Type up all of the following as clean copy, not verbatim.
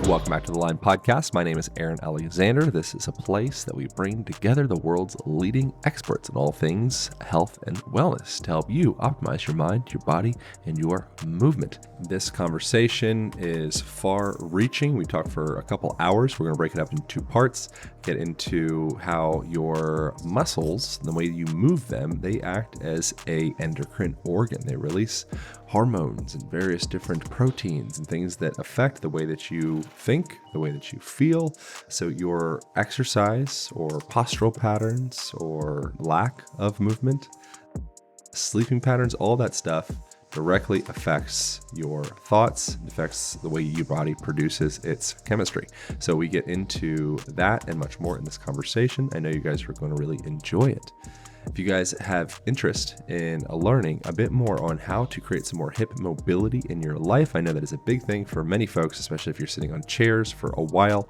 Welcome back to the Line Podcast. My name is Aaron Alexander. This is a place that we bring together the world's leading experts in all things health and wellness to help you optimize your mind, your body, and your movement. This conversation is far-reaching. We talked for a couple hours. We're going to break it up in two parts, get into how your muscles, the way you move them, they act as an endocrine organ. They release hormones and various different proteins and things that affect the way that you think, the way that you feel. So your exercise or postural patterns or lack of movement, sleeping patterns, all that stuff directly affects your thoughts, affects the way your body produces its chemistry. So we get into that and much more in this conversation. I know you guys are going to really enjoy it. If you guys have interest in learning a bit more on how to create some more hip mobility in your life, I know that is a big thing for many folks, especially if you're sitting on chairs for a while.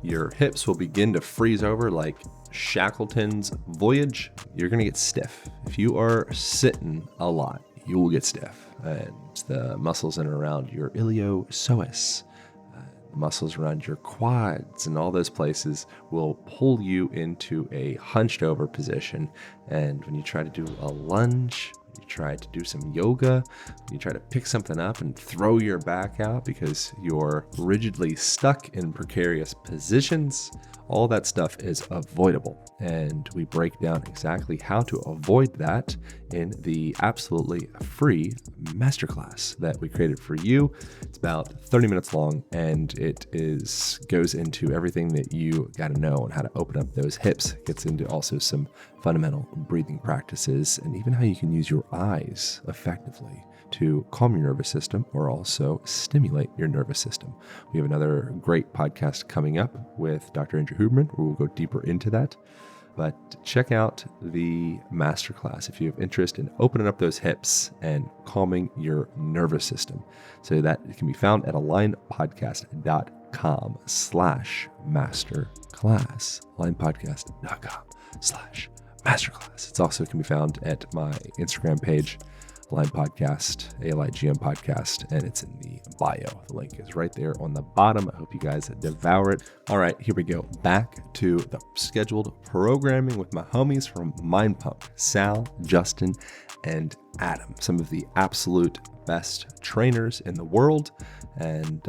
Your hips will begin to freeze over like Shackleton's Voyage. You're going to get stiff. If you are sitting a lot, you will get stiff. And the muscles in and around your iliopsoas, muscles around your quads and all those places will pull you into a hunched over position. And when you try to do a lunge, you try to do some yoga, you try to pick something up and throw your back out because you're rigidly stuck in precarious positions, all that stuff is avoidable. And we break down exactly how to avoid that in the absolutely free masterclass that we created for you. It's about 30 minutes long, and it goes into everything that you got to know on how to open up those hips. It gets into also some fundamental breathing practices and even how you can use your eyes effectively to calm your nervous system or also stimulate your nervous system. We have another great podcast coming up with Dr. Andrew Huberman, where we'll go deeper into that. But check out the masterclass if you have interest in opening up those hips and calming your nervous system. So that it can be found at align.podcast.com/masterclass. align.podcast.com/masterclass. It's also can be found at my Instagram page, Align Podcast, ALIGM Podcast, and it's in the bio. The link is right there on the bottom. I hope you guys devour it. All right, here we go. Back to the scheduled programming with my homies from Mind Pump, Sal, Justin, and Adam. Some of the absolute best trainers in the world, and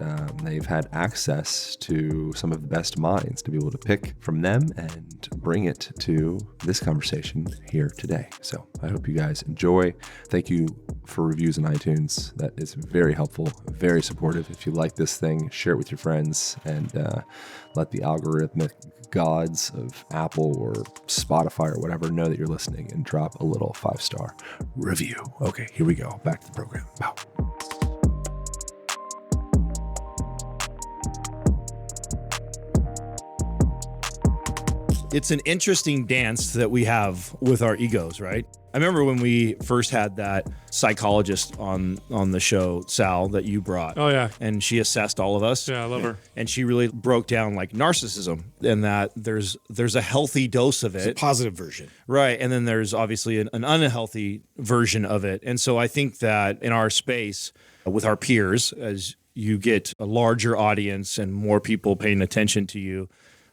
they've had access to some of the best minds to be able to pick from them and bring it to this conversation here today. So I hope you guys enjoy. Thank you for reviews on iTunes. That is very helpful, very supportive. If you like this thing, share it with your friends and let the algorithmic gods of Apple or Spotify or whatever know that you're listening and drop a little 5-star review. Okay, here we go. Back to the program. Wow. It's an interesting dance that we have with our egos, right? I remember when we first had that psychologist on the show, Sal, that you brought. Oh, yeah. And she assessed all of us. Yeah, I love her. And she really broke down like narcissism and that there's a healthy dose of it. It's a positive version. Right. And then there's obviously an unhealthy version of it. And so I think that in our space with our peers, as you get a larger audience and more people paying attention to you,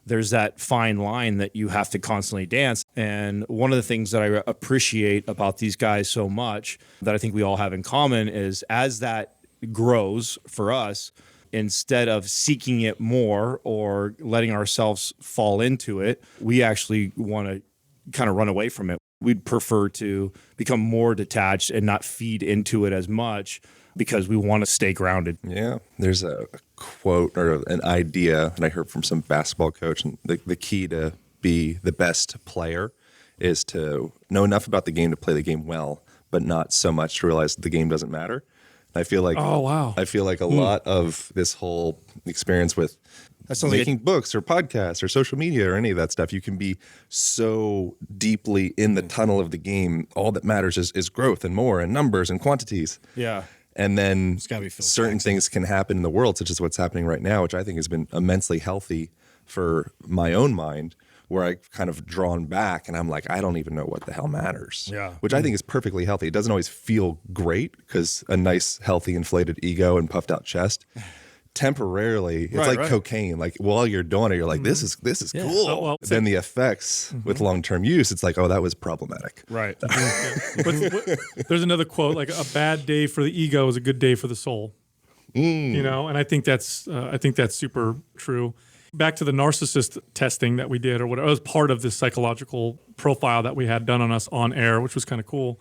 there's that fine line that you have to constantly dance. And one of the things that I appreciate about these guys so much that I think we all have in common is as that grows for us, instead of seeking it more or letting ourselves fall into it, we actually want to kind of run away from it. We'd prefer to become more detached and not feed into it as much because we want to stay grounded. Yeah. There's a quote or an idea that I heard from some basketball coach, and the key to be the best player is to know enough about the game to play the game well, but not so much to realize the game doesn't matter. I feel like I feel like a lot of this whole experience with making books or podcasts or social media or any of that stuff, you can be so deeply in the tunnel of the game. All that matters is growth and more and numbers and quantities. Yeah. And then certain things can happen in the world, such as what's happening right now, which I think has been immensely healthy for my own mind, where I've kind of drawn back and I'm like, I don't even know what the hell matters. Yeah. Which I think is perfectly healthy. It doesn't always feel great because a nice, healthy, inflated ego and puffed out chest temporarily. It's Right, like cocaine. Like while you're doing it, you're like, this is cool. Oh, well, Then the effects with long-term use, it's like, oh, that was problematic. Right. But there's another quote, like a bad day for the ego is a good day for the soul. You know, and I think that's super true. Back to the narcissist testing that we did, or whatever, it was part of this psychological profile that we had done on us on air, which was kind of cool.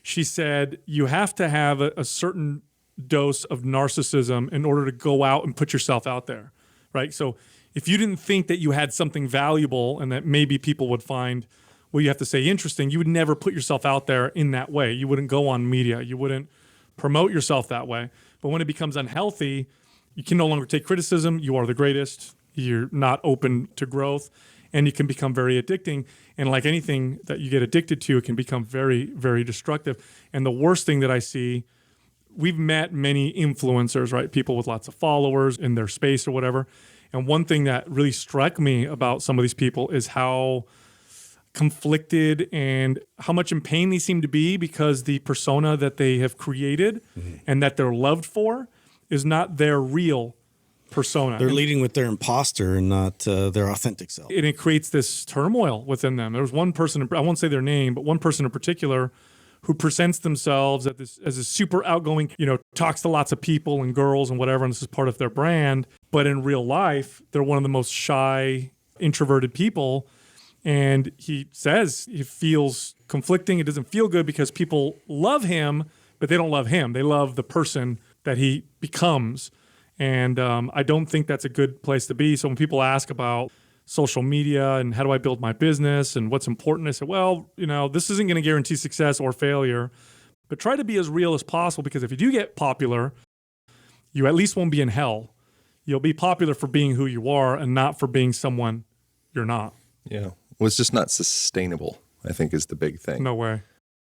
She said you have to have a certain dose of narcissism in order to go out and put yourself out there, right? So if you didn't think that you had something valuable and that maybe people would find, well, you have to say interesting, you would never put yourself out there in that way. You wouldn't go on media. You wouldn't promote yourself that way. But when it becomes unhealthy, you can no longer take criticism. You are the greatest. You're not open to growth, and you can become very addicting. And like anything that you get addicted to, it can become very, very destructive. And the worst thing that I see, we've met many influencers, right? People with lots of followers in their space or whatever. And one thing that really struck me about some of these people is how conflicted and how much in pain they seem to be because the persona that they have created and that they're loved for is not their real persona. They're leading with their imposter and not their authentic self. And it creates this turmoil within them. There was one person, I won't say their name, but one person in particular who presents themselves as a super outgoing, talks to lots of people and girls and whatever, and this is part of their brand. But in real life, they're one of the most shy, introverted people. And he says he feels conflicting. It doesn't feel good because people love him, but they don't love him. They love the person that he becomes. And I don't think that's a good place to be. So when people ask about social media and how do I build my business and what's important, I say, well, this isn't going to guarantee success or failure, but try to be as real as possible, because if you do get popular, you at least won't be in hell. You'll be popular for being who you are and not for being someone you're not. Yeah. Well, it's just not sustainable, I think, is the big thing. No way.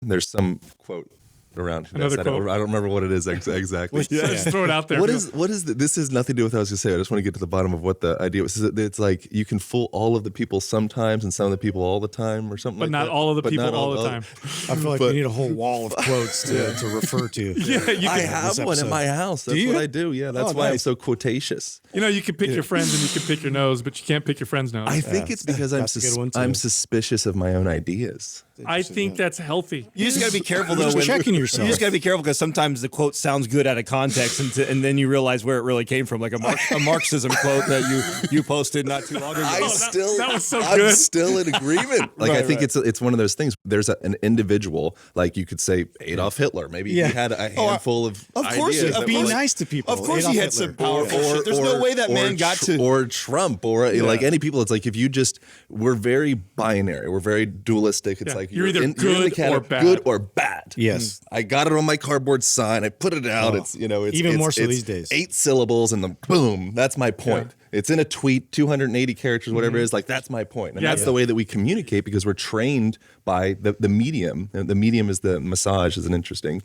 There's some quote around Another this. I don't quote. remember what it is exactly. Just throw it out there. What is this has nothing to do with what I was going to say. I just want to get to the bottom of what the idea was. It's like you can fool all of the people sometimes and some of the people all the time or something But like not that. all of the But people not all the time. I feel like we need a whole wall of quotes to refer to. Yeah, you I can, have one in my house. That's what I do. Yeah, that's why I'm nice. so quotacious. you can pick your friends and you can pick your nose, but you can't pick your friend's nose. I think it's because That's a good one, too. I'm suspicious of my own ideas. I think that's healthy. You just got to be careful, though. Just when- checking yourself. You just got to be careful because sometimes the quote sounds good out of context, and then you realize where it really came from, like a Marxism quote that you posted not too long ago. that was so I'm good. still in agreement. Like I think it's one of those things. There's an individual, like you could say Adolf Hitler. Maybe he had a handful of course, ideas. that Be were like- nice to people. Of course, Adolf he had Hitler. some powerful shit. There's no way that man got to. Or Trump, or like any people. It's like if you just, we're very binary. We're very dualistic. It's Yeah, like you're either in the good or category- bad. Good or bad. Yes. I got it on my cardboard sign. I put it out. It's Even more so it's these days. 8 syllables and then boom. That's my point. It's in a tweet, 280 characters, whatever it is. Like that's my point. And that's the way that we communicate because we're trained by the medium. And the medium is the massage. Is an interesting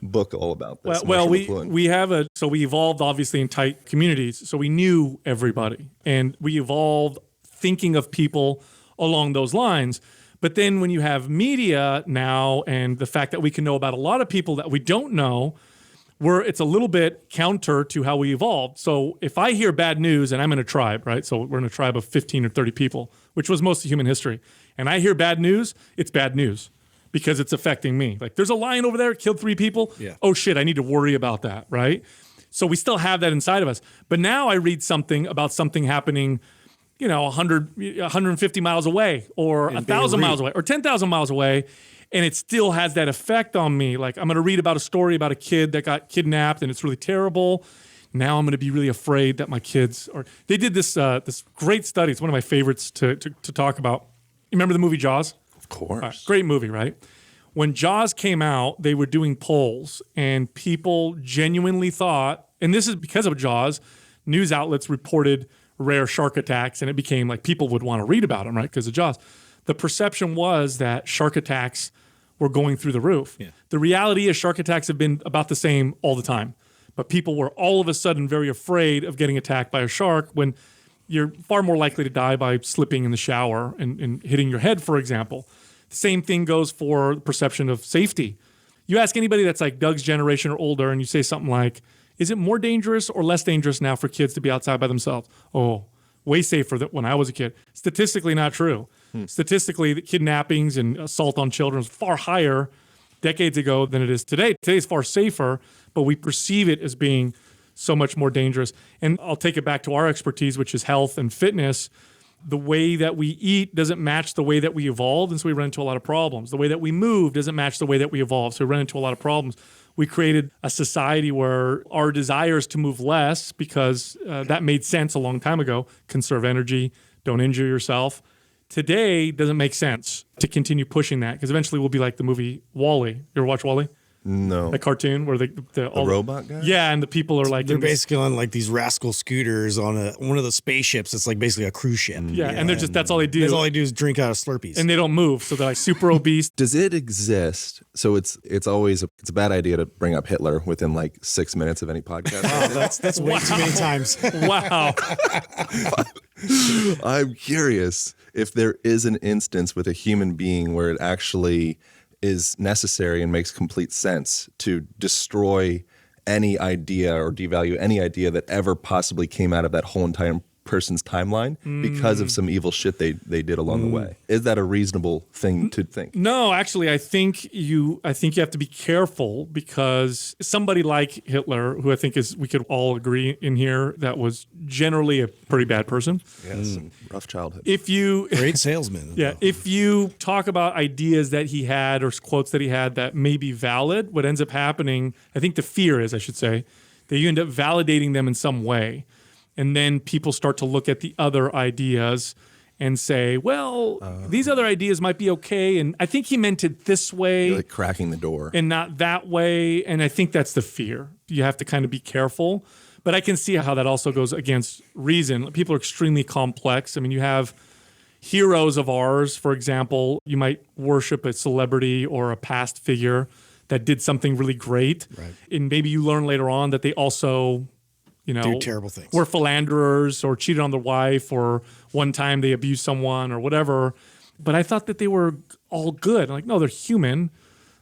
book all about this. Well, we evolved obviously in tight communities, so we knew everybody, and we evolved thinking of people along those lines. But then when you have media now and the fact that we can know about a lot of people that we don't know, it's a little bit counter to how we evolved. So if I hear bad news, and I'm in a tribe, right? So we're in a tribe of 15 or 30 people, which was most of human history. And I hear bad news, it's bad news because it's affecting me. Like there's a lion over there, killed 3 people. Yeah. Oh shit, I need to worry about that, right? So we still have that inside of us. But now I read something about something happening 150 miles away or 1,000 miles away or 10,000 miles away. And it still has that effect on me. Like I'm going to read about a story about a kid that got kidnapped and it's really terrible. Now I'm going to be really afraid that my kids are. They did this great study. It's one of my favorites to talk about. You remember the movie Jaws? Of course. Great movie, right? When Jaws came out, they were doing polls and people genuinely thought, and this is because of Jaws, news outlets reported rare shark attacks and it became like people would want to read about them, right? Because of Jaws. The perception was that shark attacks were going through the roof. Yeah. The reality is shark attacks have been about the same all the time. But people were all of a sudden very afraid of getting attacked by a shark when you're far more likely to die by slipping in the shower and hitting your head, for example. The same thing goes for the perception of safety. You ask anybody that's like Doug's generation or older and you say something like, Is it more dangerous or less dangerous now for kids to be outside by themselves? Oh, way safer than when I was a kid. Statistically not true. Statistically, the kidnappings and assault on children was far higher decades ago than it is today. Today is far safer, but we perceive it as being so much more dangerous. And I'll take it back to our expertise, which is health and fitness. The way that we eat doesn't match the way that we evolved, and so we run into a lot of problems. The way that we move doesn't match the way that we evolved, so we run into a lot of problems. We created a society where our desires to move less, because that made sense a long time ago. Conserve energy, don't injure yourself. Today doesn't make sense to continue pushing that, because eventually we'll be like the movie WALL-E. You ever watch WALL-E? No. The cartoon where the robot guy? Yeah, and the people are like... They're basically on like these rascal scooters on one of the spaceships. It's like basically a cruise ship. Yeah, and they're just, that's all they do. That's all they do is drink out of Slurpees. And they don't move, so they're like super obese. Does it exist? So it's always it's a bad idea to bring up Hitler within like 6 minutes of any podcast. Wow, that's way too many times. Wow. I'm curious if there is an instance with a human being where it actually is necessary and makes complete sense to destroy any idea or devalue any idea that ever possibly came out of that whole entire person's timeline because of some evil shit they did along the way. Is that a reasonable thing to think? No, actually, I think you have to be careful, because somebody like Hitler, who I think we could all agree in here, that was generally a pretty bad person. Yes, rough childhood. Great salesman. Yeah, if you talk about ideas that he had or quotes that he had that may be valid, what ends up happening, I think the fear is, I should say, that you end up validating them in some way. And then people start to look at the other ideas and say, well, these other ideas might be okay. And I think he meant it this way. You're like cracking the door. And not that way. And I think that's the fear. You have to kind of be careful. But I can see how that also goes against reason. People are extremely complex. I mean, you have heroes of ours, for example. You might worship a celebrity or a past figure that did something really great. Right. And maybe you learn later on that they also... do terrible things. Were philanderers or cheated on their wife, or one time they abused someone or whatever. But I thought that they were all good. Like, no, they're human.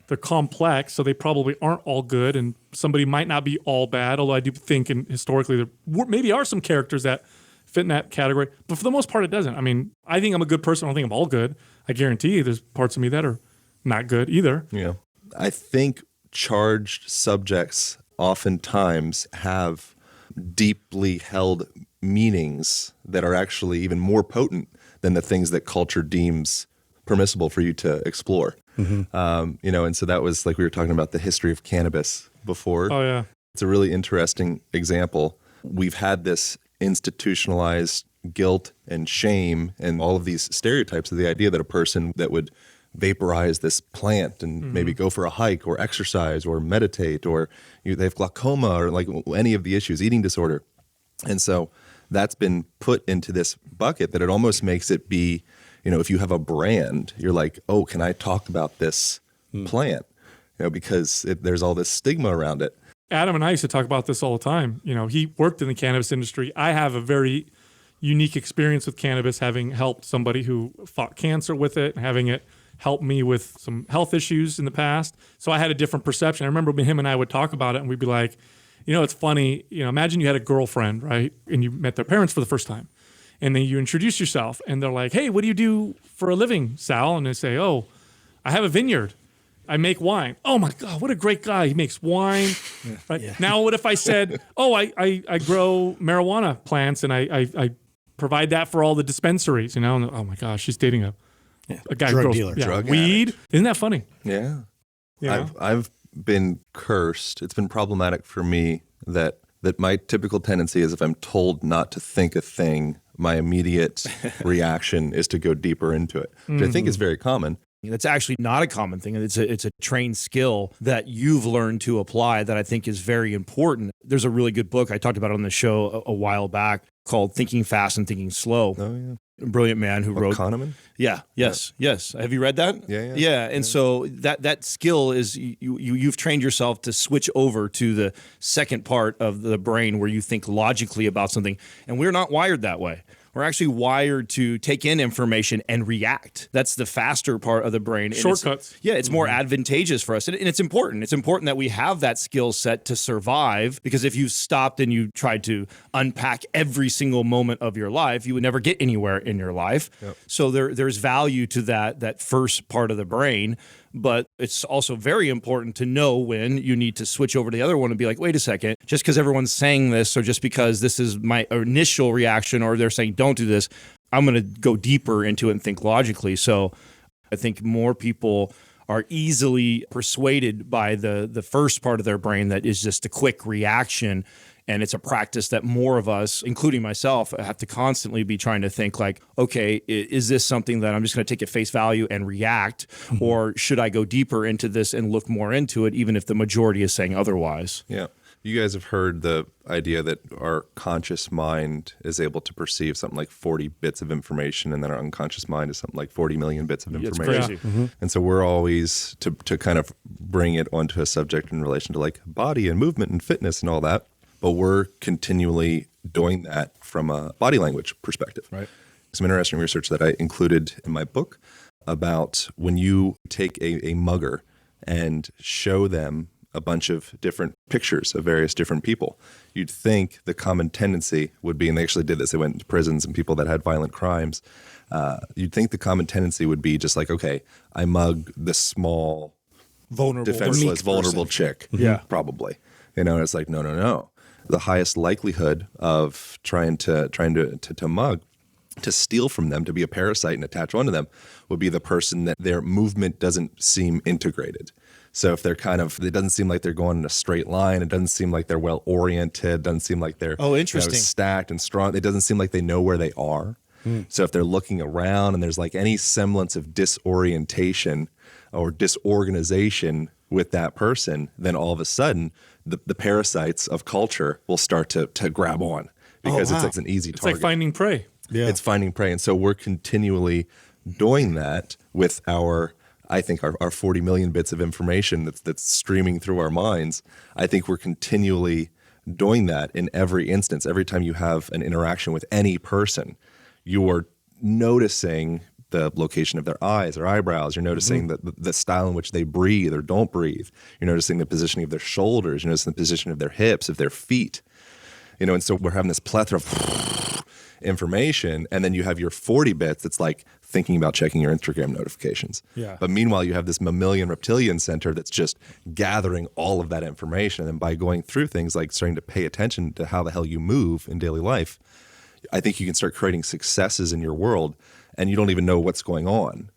They're complex, so they probably aren't all good. And somebody might not be all bad, although I do think historically there maybe are some characters that fit in that category. But for the most part, it doesn't. I mean, I think I'm a good person. I don't think I'm all good. I guarantee you there's parts of me that are not good either. Yeah. I think charged subjects oftentimes have deeply held meanings that are actually even more potent than the things that culture deems permissible for you to explore. And so that was like we were talking about the history of cannabis before. Oh, yeah. It's a really interesting example. We've had this institutionalized guilt and shame and all of these stereotypes of the idea that a person that would vaporize this plant and maybe go for a hike or exercise or meditate, or they have glaucoma or like any of the issues, eating disorder. And so that's been put into this bucket that it almost makes it be, if you have a brand, you're like, oh, can I talk about this plant? Because there's all this stigma around it. Adam and I used to talk about this all the time. He worked in the cannabis industry. I have a very unique experience with cannabis, having helped somebody who fought cancer with it, having it helped me with some health issues in the past. So I had a different perception. I remember him and I would talk about it, and we'd be like, it's funny. Imagine you had a girlfriend, right? And you met their parents for the first time. And then you introduce yourself, and they're like, hey, what do you do for a living, Sal? And they say, oh, I have a vineyard. I make wine. Oh my God, what a great guy. He makes wine. Right? Yeah. Now, what if I said, oh, I grow marijuana plants and I provide that for all the dispensaries, And, oh my gosh, she's dating a guy drug who grows dealer. Drug weed. addict. Isn't that funny? Yeah. I've been cursed. It's been problematic for me that my typical tendency is if I'm told not to think a thing, my immediate reaction is to go deeper into it, which I think is very common. That's actually not a common thing. It's a trained skill that you've learned to apply that I think is very important. There's a really good book, I talked about it on the show a while back, called Thinking Fast and Thinking Slow. Oh, yeah. A brilliant man who wrote... Kahneman? Yeah, yes. Have you read that? Yeah. And so that skill is you've trained yourself to switch over to the second part of the brain where you think logically about something. And we're not wired that way. we're actually wired to take in information and react. That's the faster part of the brain. And Shortcuts. it's more advantageous for us. And it's important. It's important that we have that skill set to survive, because if you stopped and you tried to unpack every single moment of your life, you would never get anywhere in your life. Yep. So there's value to that first part of the brain. But it's also very important to know when you need to switch over to the other one and be like, wait a second, just because everyone's saying this, or just because this is my initial reaction, or they're saying don't do this, I'm going to go deeper into it and think logically. So I think more people are easily persuaded by the first part of their brain that is just a quick reaction. And it's a practice that more of us, including myself, have to constantly be trying to think like, okay, is this something that I'm just going to take at face value and react? Or should I go deeper into this and look more into it, even if the majority is saying otherwise? Yeah. You guys have heard the idea that our conscious mind is able to perceive something like 40 bits of information, and then our unconscious mind is something like 40 million bits of information. It's crazy. And so we're always, to kind of bring it onto a subject in relation to like body and movement and fitness and all that, but we're continually doing that from a body language perspective. Right. Some interesting research that I included in my book about when you take a mugger and show them a bunch of different pictures of various different people, you'd think the common tendency would be, and they actually did this, they went into prisons and people that had violent crimes, you'd think the common tendency would be just like, okay, I mug the small, Vulnerable, defenseless, vulnerable chick. Yeah. Probably. It's like, no. The highest likelihood of trying to mug, to steal from them, to be a parasite and attach onto them, would be the person that their movement doesn't seem integrated. So if they're it doesn't seem like they're going in a straight line, it doesn't seem like they're well oriented, doesn't seem like they're interesting. Stacked and strong. It doesn't seem like they know where they are. So if they're looking around and there's like any semblance of disorientation or disorganization with that person, then all of a sudden the parasites of culture will start to grab on, because it's an easy target. It's like finding prey. Yeah. It's finding prey. And so we're continually doing that with our 40 million bits of information that's streaming through our minds. I think we're continually doing that in every instance. Every time you have an interaction with any person, you're noticing the location of their eyes or eyebrows. You're noticing the style in which they breathe or don't breathe. You're noticing the positioning of their shoulders. You're noticing the position of their hips, of their feet. And so we're having this plethora of information, and then you have your 40 bits that's like thinking about checking your Instagram notifications. Yeah. But meanwhile, you have this mammalian reptilian center that's just gathering all of that information. And by going through things like starting to pay attention to how the hell you move in daily life, I think you can start creating successes in your world, and you don't even know what's going on.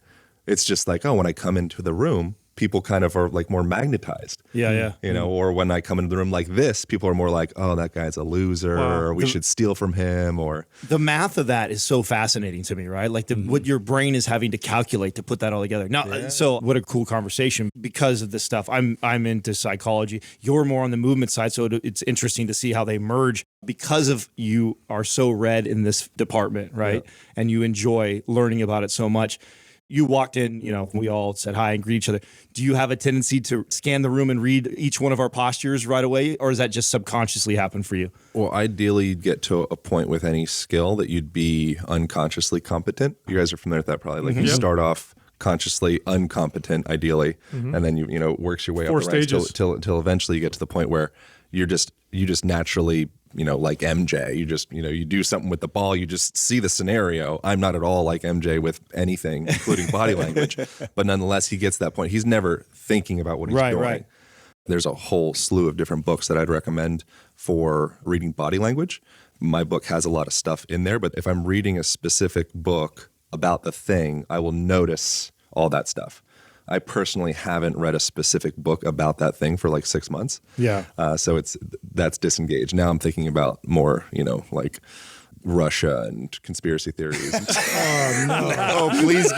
It's just like, when I come into the room, people kind of are like more magnetized. Yeah. Or when I come into the room like this, people are more like, oh, that guy's a loser, or we should steal from him, or... The math of that is so fascinating to me, right? Like what your brain is having to calculate to put that all together. Now, so what a cool conversation because of this stuff. I'm into psychology. You're more on the movement side, so it's interesting to see how they merge because of you are so read in this department, right? Yeah. And you enjoy learning about it so much. You walked in, we all said hi and greet each other. Do you have a tendency to scan the room and read each one of our postures right away? Or does that just subconsciously happen for you? Well, ideally, you'd get to a point with any skill that you'd be unconsciously competent. You guys are familiar with that probably. Like you start off consciously uncompetent, ideally, and then you works your way up the ranks till eventually you get to the point where you just naturally, like MJ, you do something with the ball, you just see the scenario. I'm not at all like MJ with anything, including body language, but nonetheless, he gets to that point. He's never thinking about what he's doing. Right. There's a whole slew of different books that I'd recommend for reading body language. My book has a lot of stuff in there, but if I'm reading a specific book about the thing, I will notice all that stuff. I personally haven't read a specific book about that thing for like 6 months. Yeah. So that's disengaged. Now I'm thinking about more, like Russia and conspiracy theories. Oh no! Oh please,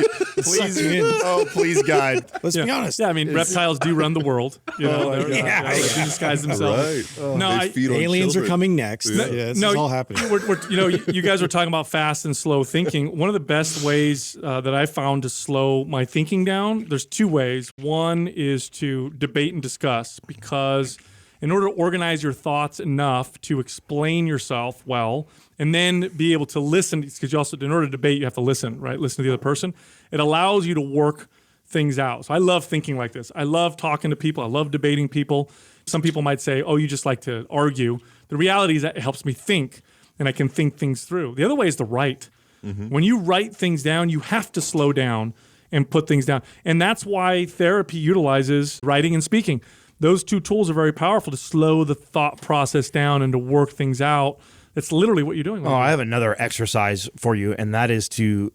please, guide. Let's be honest. Yeah, I mean, reptiles do run the world. They disguise themselves. Right. No, aliens are coming next. This is all happening. You guys were talking about fast and slow thinking. One of the best ways that I found to slow my thinking down, there's two ways. One is to debate and discuss, because in order to organize your thoughts enough to explain yourself well, and then be able to listen, because you also, in order to debate, you have to listen, right? Listen to the other person. It allows you to work things out. So I love thinking like this. I love talking to people. I love debating people. Some people might say, oh, you just like to argue. The reality is that it helps me think, and I can think things through. The other way is to write. When you write things down, you have to slow down and put things down. And that's why therapy utilizes writing and speaking. Those two tools are very powerful to slow the thought process down and to work things out. That's literally what you're doing. Oh, I have another exercise for you, and that is to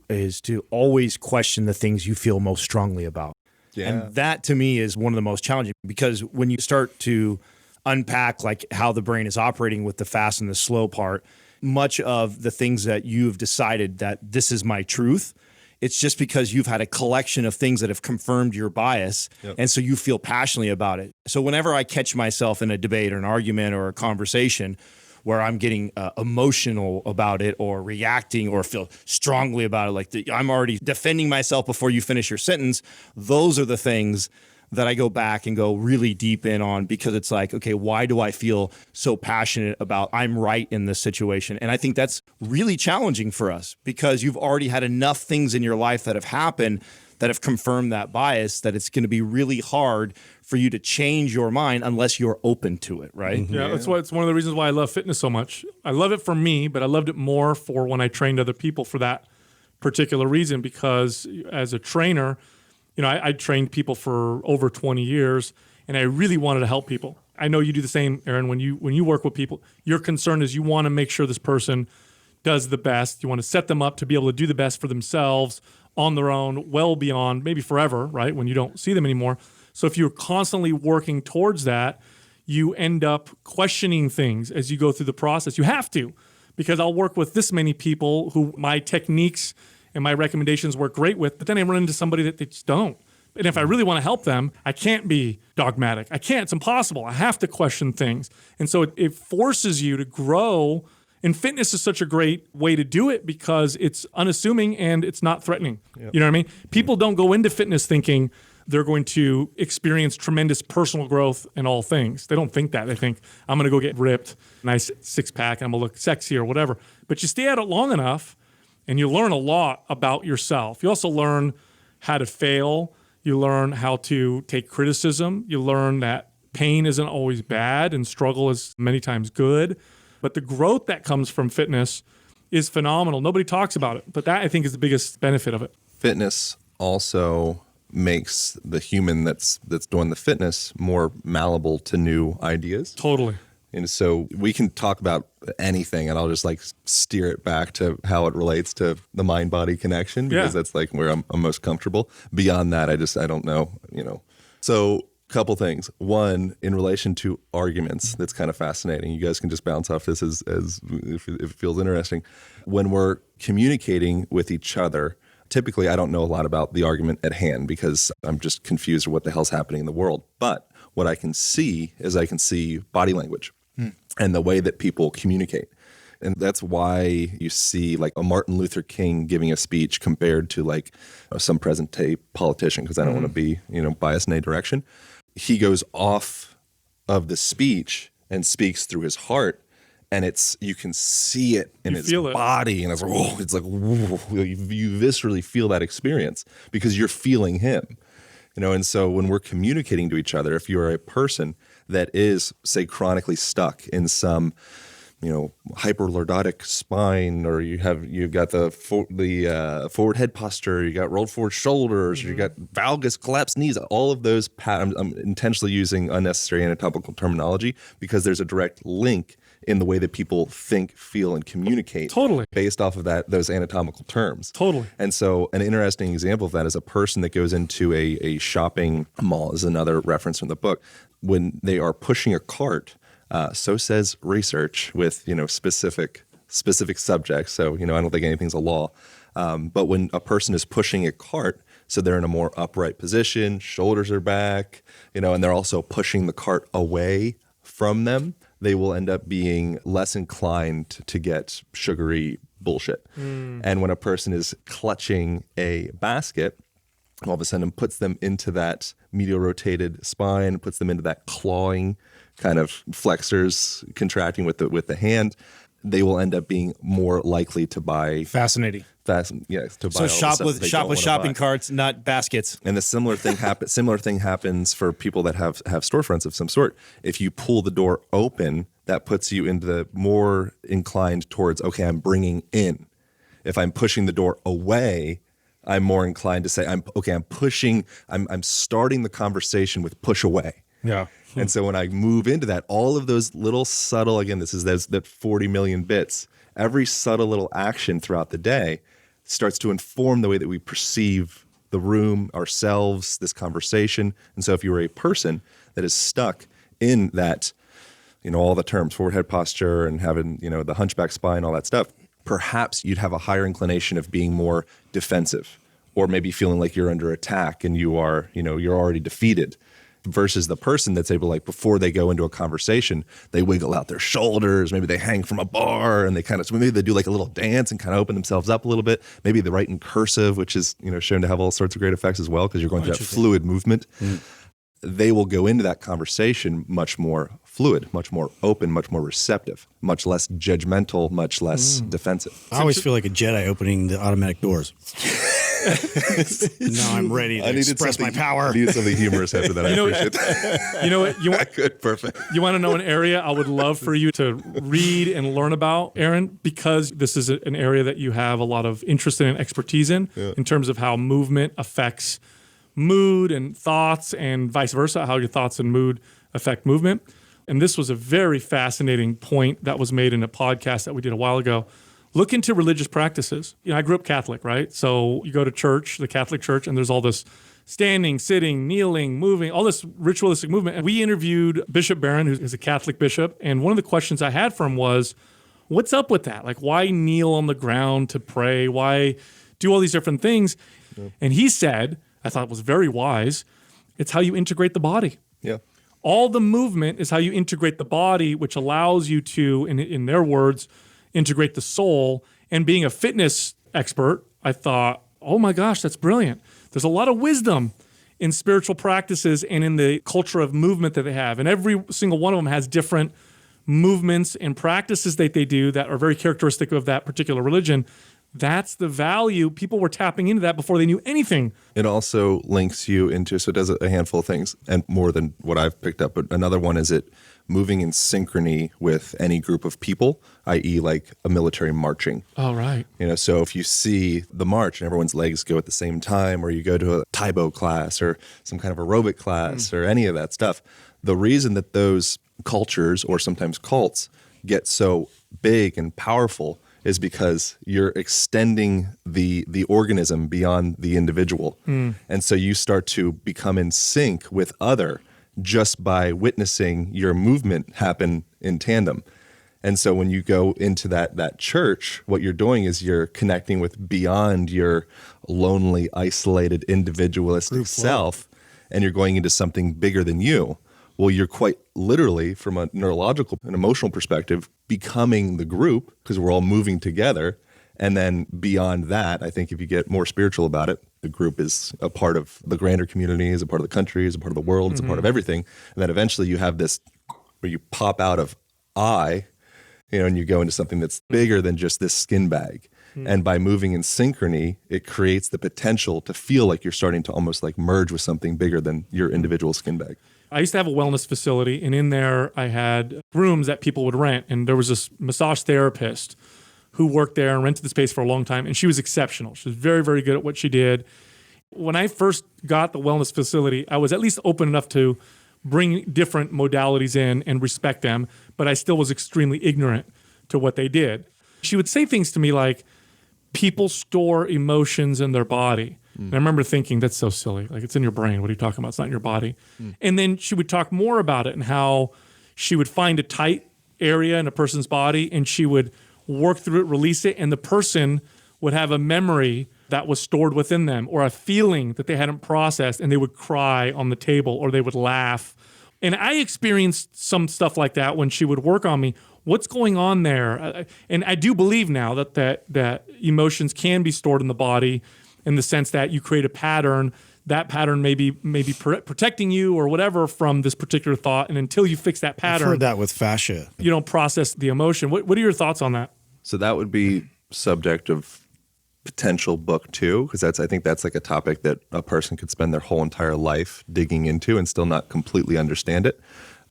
always question the things you feel most strongly about. Yeah. And that to me is one of the most challenging, because when you start to unpack like how the brain is operating with the fast and the slow part, much of the things that you've decided that this is my truth, it's just because you've had a collection of things that have confirmed your bias. Yep. And so you feel passionately about it. So whenever I catch myself in a debate or an argument or a conversation where I'm getting emotional about it or reacting or feel strongly about it, like I'm already defending myself before you finish your sentence, those are the things that I go back and go really deep in on, because it's like, okay, why do I feel so passionate about I'm right in this situation? And I think that's really challenging for us, because you've already had enough things in your life that have happened that have confirmed that bias, that it's going to be really hard for you to change your mind unless you're open to it, right? Yeah, that's why it's one of the reasons why I love fitness so much. I love it for me, but I loved it more for when I trained other people for that particular reason, because as a trainer, I trained people for over 20 years, and I really wanted to help people. I know you do the same, Aaron. When you work with people, your concern is you want to make sure this person does the best. You want to set them up to be able to do the best for themselves on their own, well beyond maybe forever, right? When you don't see them anymore. So if you're constantly working towards that, you end up questioning things as you go through the process. You have to, because I'll work with this many people who my techniques and my recommendations work great with, but then I run into somebody that they just don't. And if I really want to help them, I can't be dogmatic. I can't. It's impossible. I have to question things. And so it forces you to grow. And fitness is such a great way to do it, because it's unassuming and it's not threatening. Yep. You know what I mean? People don't go into fitness thinking they're going to experience tremendous personal growth in all things. They don't think that. They think, I'm going to go get ripped, nice six-pack, and I'm going to look sexy or whatever. But you stay at it long enough, and you learn a lot about yourself. You also learn how to fail. You learn how to take criticism. You learn that pain isn't always bad and struggle is many times good. But the growth that comes from fitness is phenomenal. Nobody talks about it, but that, I think, is the biggest benefit of it. Fitness also makes the human that's doing the fitness more malleable to new ideas. Totally. And so we can talk about anything, and I'll just like steer it back to how it relates to the mind-body connection, because that's like where I'm most comfortable. Beyond that, I don't know, So couple things. One, in relation to arguments, that's kind of fascinating. You guys can just bounce off this as if it feels interesting. When we're communicating with each other, typically I don't know a lot about the argument at hand, because I'm just confused with what the hell's happening in the world. But what I can see is I can see body language and the way that people communicate. And that's why you see like a Martin Luther King giving a speech compared to like some present day politician, because I don't want to be, biased in any direction. He goes off of the speech and speaks through his heart, and you can see it in his body, and it's like, you viscerally feel that experience because you're feeling him. And so when we're communicating to each other, if you're a person that is, say, chronically stuck in some, hyperlordotic spine, or you've got the forward head posture, you got rolled forward shoulders, you got valgus, collapsed knees, all of those patterns. I'm intentionally using unnecessary anatomical terminology because there's a direct link in the way that people think, feel, and communicate. Totally. Based off of those anatomical terms. Totally. And so an interesting example of that is a person that goes into a shopping mall, is another reference from the book. When they are pushing a cart, so says research with, specific subjects. So, I don't think anything's a law. But when a person is pushing a cart, so they're in a more upright position, shoulders are back, and they're also pushing the cart away from them, they will end up being less inclined to get sugary bullshit. And when a person is clutching a basket, all of a sudden puts them into that medial rotated spine, puts them into that clawing kind of flexors contracting with the hand, they will end up being more likely to buy Fascinating. to buy So all the shop stuff with they don't wanna shopping buy. carts, not baskets. And the similar thing happens for people that have storefronts of some sort. If you pull the door open, that puts you into the more inclined towards, okay, I'm bringing in. If I'm pushing the door away, I'm more inclined to say, I'm starting the conversation with push away. Yeah. And so when I move into that, all of those little subtle, again, that 40 million bits, every subtle little action throughout the day starts to inform the way that we perceive the room, ourselves, this conversation. And so if you were a person that is stuck in that, all the terms, forward head posture and having, the hunchback spine, all that stuff, perhaps you'd have a higher inclination of being more defensive, or maybe feeling like you're under attack and you are, you're already defeated, versus the person that's able, like, before they go into a conversation, they wiggle out their shoulders, maybe they hang from a bar and maybe they do like a little dance and kind of open themselves up a little bit. Maybe they write in cursive, which is, shown to have all sorts of great effects as well, because you're going through that fluid movement. They will go into that conversation much more fluid, much more open, much more receptive, much less judgmental, much less defensive. I always feel like a Jedi opening the automatic doors. Now I'm ready to express my power. I needed something humorous after that. I appreciate that. You know what? You want, Good, perfect. you want to know an area I would love for you to read and learn about, Aaron, because this is an area that you have a lot of interest in and expertise in terms of how movement affects mood and thoughts, and vice versa, how your thoughts and mood affect movement. And this was a very fascinating point that was made in a podcast that we did a while ago. Look into religious practices. I grew up Catholic, right? So you go to church, the Catholic church, and there's all this standing, sitting, kneeling, moving, all this ritualistic movement. And we interviewed Bishop Barron, who's a Catholic bishop. And one of the questions I had for him was, what's up with that? Like, why kneel on the ground to pray? Why do all these different things? Yeah. And he said, I thought it was very wise, it's how you integrate the body. Yeah. All the movement is how you integrate the body, which allows you to, in their words, integrate the soul. And being a fitness expert, I thought, oh my gosh, that's brilliant. There's a lot of wisdom in spiritual practices and in the culture of movement that they have. And every single one of them has different movements and practices that they do that are very characteristic of that particular religion. That's the value. People were tapping into that before they knew anything. It also links you into, so it does a handful of things, and more than what I've picked up. But another one is it moving in synchrony with any group of people, i.e. like a military marching. Oh, right. So if you see the march and everyone's legs go at the same time, or you go to a Taibo class or some kind of aerobic class or any of that stuff, the reason that those cultures or sometimes cults get so big and powerful is because you're extending the organism beyond the individual. And so you start to become in sync with other just by witnessing your movement happen in tandem. And so when you go into that church, what you're doing is you're connecting with beyond your lonely, isolated, individualistic self, and you're going into something bigger than you. Well, you're quite literally, from a neurological and emotional perspective, becoming the group, because we're all moving together. And then beyond that, I think if you get more spiritual about it, the group is a part of the grander community, is a part of the country, is a part of the world, it's a part of everything. And then eventually you have this where you pop out of I, and you go into something that's bigger than just this skin bag. And by moving in synchrony, it creates the potential to feel like you're starting to almost like merge with something bigger than your individual skin bag. I used to have a wellness facility, and in there I had rooms that people would rent. And there was this massage therapist who worked there and rented the space for a long time. And she was exceptional. She was very, very good at what she did. When I first got the wellness facility, I was at least open enough to bring different modalities in and respect them, but I still was extremely ignorant to what they did. She would say things to me like, people store emotions in their body. And I remember thinking, that's so silly. Like, it's in your brain. What are you talking about? It's not in your body. And then she would talk more about it and how she would find a tight area in a person's body and she would work through it, release it, and the person would have a memory that was stored within them or a feeling that they hadn't processed, and they would cry on the table or they would laugh. And I experienced some stuff like that when she would work on me. What's going on there? And I do believe now that emotions can be stored in the body, in the sense that you create a pattern that pattern may be protecting you or whatever from this particular thought. And until you fix that I've pattern, heard that with fascia. you don't process the emotion. What are your thoughts on that? So that would be subject of potential book 2, because I think that's like a topic that a person could spend their whole entire life digging into and still not completely understand it.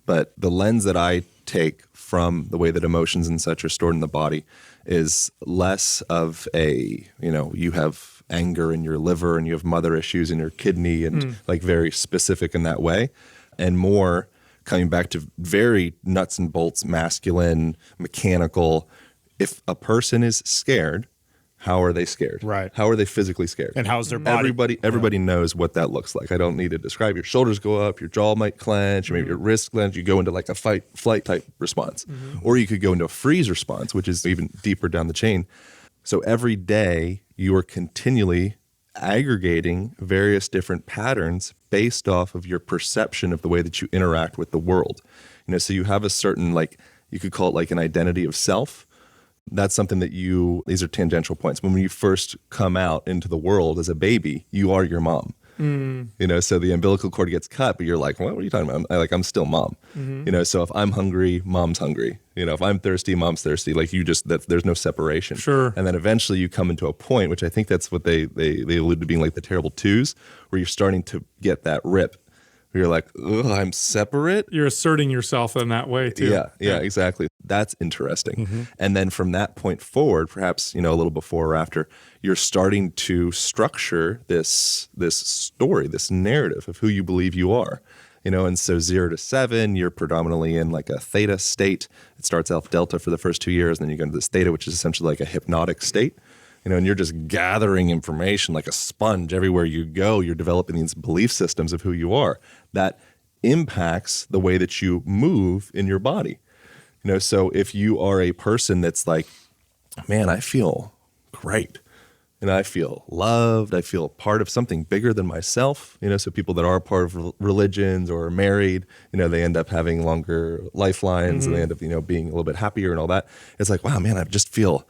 But the lens that I take from the way that emotions and such are stored in the body is less of a, you have anger in your liver and you have mother issues in your kidney and like very specific in that way, and more coming back to very nuts and bolts, masculine, mechanical. If a person is scared, how are they scared? Right. How are they physically scared? And how's their body? Everybody knows what that looks like. I don't need to describe. Your shoulders go up, your jaw might clench, maybe your wrist clench. You go into like a fight, flight type response. Or you could go into a freeze response, which is even deeper down the chain. So every day you are continually aggregating various different patterns based off of your perception of the way that you interact with the world. So you have a certain, like, you could call it like an identity of self. That's something that these are tangential points. When you first come out into the world as a baby, you are your mom. So the umbilical cord gets cut, but you're like, what are you talking about? I'm still mom. So if I'm hungry, mom's hungry. If I'm thirsty, mom's thirsty. Like there's no separation. Sure. And then eventually you come into a point, which I think that's what they allude to being like the terrible twos, where you're starting to get that rip. You're like, ugh, I'm separate. You're asserting yourself in that way too. Yeah, exactly. That's interesting. And then from that point forward, perhaps, a little before or after, you're starting to structure this story, this narrative of who you believe you are. And so 0 to 7, you're predominantly in like a theta state. It starts off delta for the first 2 years, and then you go into this theta, which is essentially like a hypnotic state. And you're just gathering information like a sponge. Everywhere you go, you're developing these belief systems of who you are. That impacts the way that you move in your body. So if you are a person that's like, man, I feel great. And I feel loved. I feel part of something bigger than myself. So people that are part of religions or are married, they end up having longer lifelines and they end up, being a little bit happier and all that. It's like, wow, man, I just feel,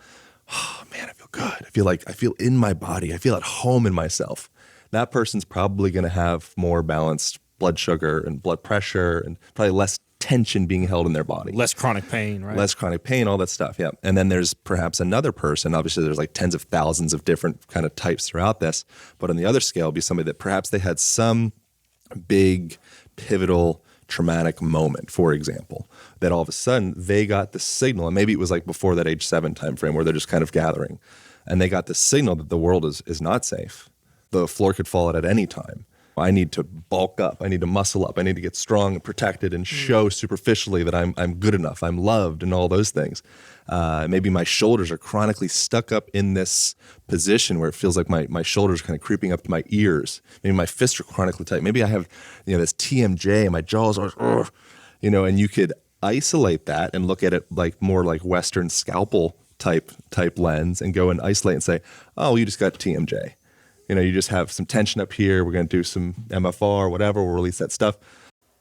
I feel good. I feel in my body. I feel at home in myself. That person's probably going to have more balanced blood sugar and blood pressure and probably less tension being held in their body. Less chronic pain, right? Less chronic pain, all that stuff, yeah. And then there's perhaps another person. Obviously, there's like tens of thousands of different kind of types throughout this. But on the other scale, be somebody that perhaps they had some big, pivotal, traumatic moment, for example, that all of a sudden they got the signal, and maybe it was like before that age 7 time frame where they're just kind of gathering, and they got the signal that the world is not safe. The floor could fall out at any time. I need to bulk up. I need to muscle up. I need to get strong and protected and show superficially that I'm good enough. I'm loved and all those things. Maybe my shoulders are chronically stuck up in this position where it feels like my shoulders are kind of creeping up to my ears. Maybe my fists are chronically tight. Maybe I have this TMJ and my jaws are, and you could isolate that and look at it like more like Western scalpel type lens and go and isolate and say, oh, well, you just got TMJ. You just have some tension up here. We're going to do some MFR, whatever. We'll release that stuff.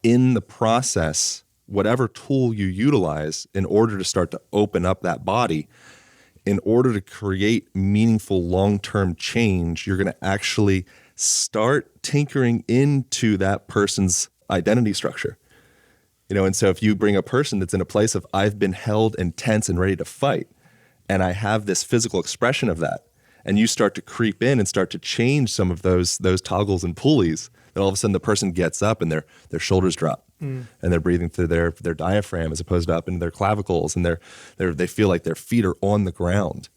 In the process, whatever tool you utilize in order to start to open up that body, in order to create meaningful long-term change, you're going to actually start tinkering into that person's identity structure. And so if you bring a person that's in a place of I've been held and tense and ready to fight, and I have this physical expression of that, and you start to creep in and start to change some of those toggles and pulleys, that all of a sudden the person gets up and their shoulders drop and they're breathing through their diaphragm as opposed to up into their clavicles, and they feel like their feet are on the ground.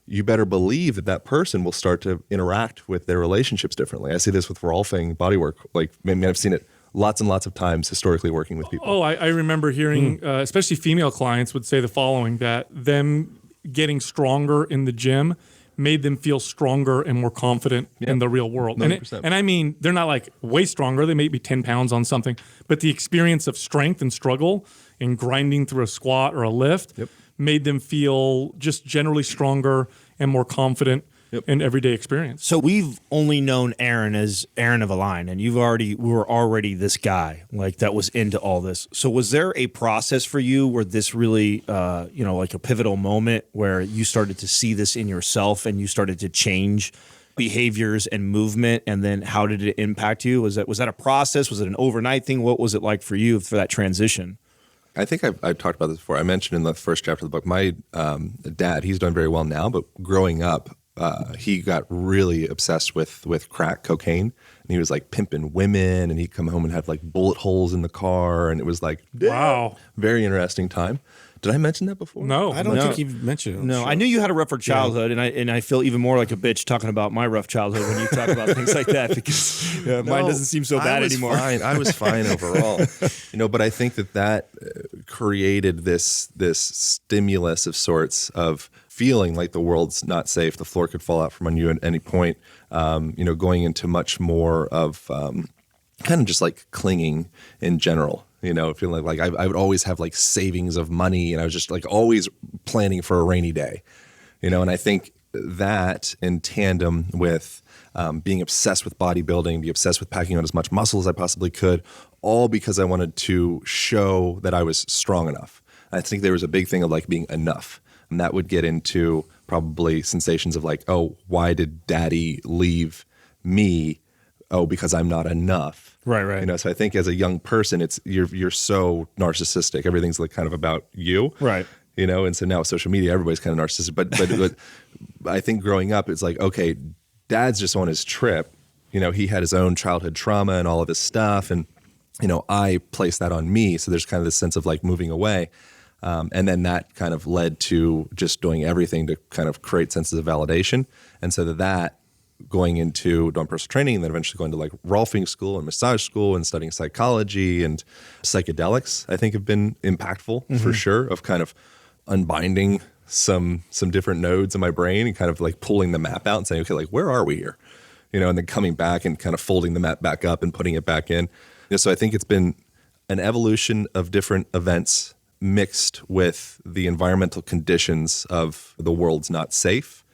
You better believe that person will start to interact with their relationships differently. I see this with Rolfing bodywork. Like, I've seen it lots and lots of times historically working with people. Oh, I remember hearing, especially female clients would say the following, that them getting stronger in the gym made them feel stronger and more confident in the real world. And I mean, they're not like way stronger. They may be 10 pounds on something, but the experience of strength and struggle in grinding through a squat or a lift made them feel just generally stronger and more confident in everyday experience. So we've only known Aaron as Aaron of Align, and we were already this guy like that was into all this. So was there a process for you where this really, like a pivotal moment where you started to see this in yourself and you started to change behaviors and movement, and then how did it impact you? Was that a process? Was it an overnight thing? What was it like for you for that transition? I think I've talked about this before. I mentioned in the first chapter of the book, my dad, he's done very well now, but growing up, he got really obsessed with crack cocaine, and he was like pimping women, and he'd come home and have like bullet holes in the car, and it was like, Wow. very interesting time. Did I mention that before? No. I don't think you've mentioned it. No, I knew you had a rougher childhood, and I feel even more like a bitch talking about my rough childhood when you talk about things like that, because mine doesn't seem so bad anymore. I was fine overall, but I think that created this stimulus of sorts of feeling like the world's not safe, the floor could fall out from under you at any point. Going into much more of kind of just like clinging in general. Feeling like I would always have like savings of money, and I was just like always planning for a rainy day, and I think that in tandem with being obsessed with bodybuilding, be obsessed with packing on as much muscle as I possibly could, all because I wanted to show that I was strong enough. I think there was a big thing of like being enough, and that would get into probably sensations of like, oh, why did daddy leave me? Oh, because I'm not enough. Right. So I think as a young person, you're so narcissistic. Everything's like kind of about you. Right. And so now with social media, everybody's kind of narcissistic. But I think growing up, it's like, okay, dad's just on his trip. He had his own childhood trauma and all of his stuff. And, I placed that on me. So there's kind of this sense of like moving away. And then that kind of led to just doing everything to kind of create senses of validation. And so that going into doing personal training, and then eventually going to like Rolfing school and massage school and studying psychology and psychedelics, I think have been impactful for sure, of kind of unbinding some different nodes in my brain and kind of like pulling the map out and saying, okay, like where are we here? And then coming back and kind of folding the map back up and putting it back in. So I think it's been an evolution of different events mixed with the environmental conditions of the world's not safe.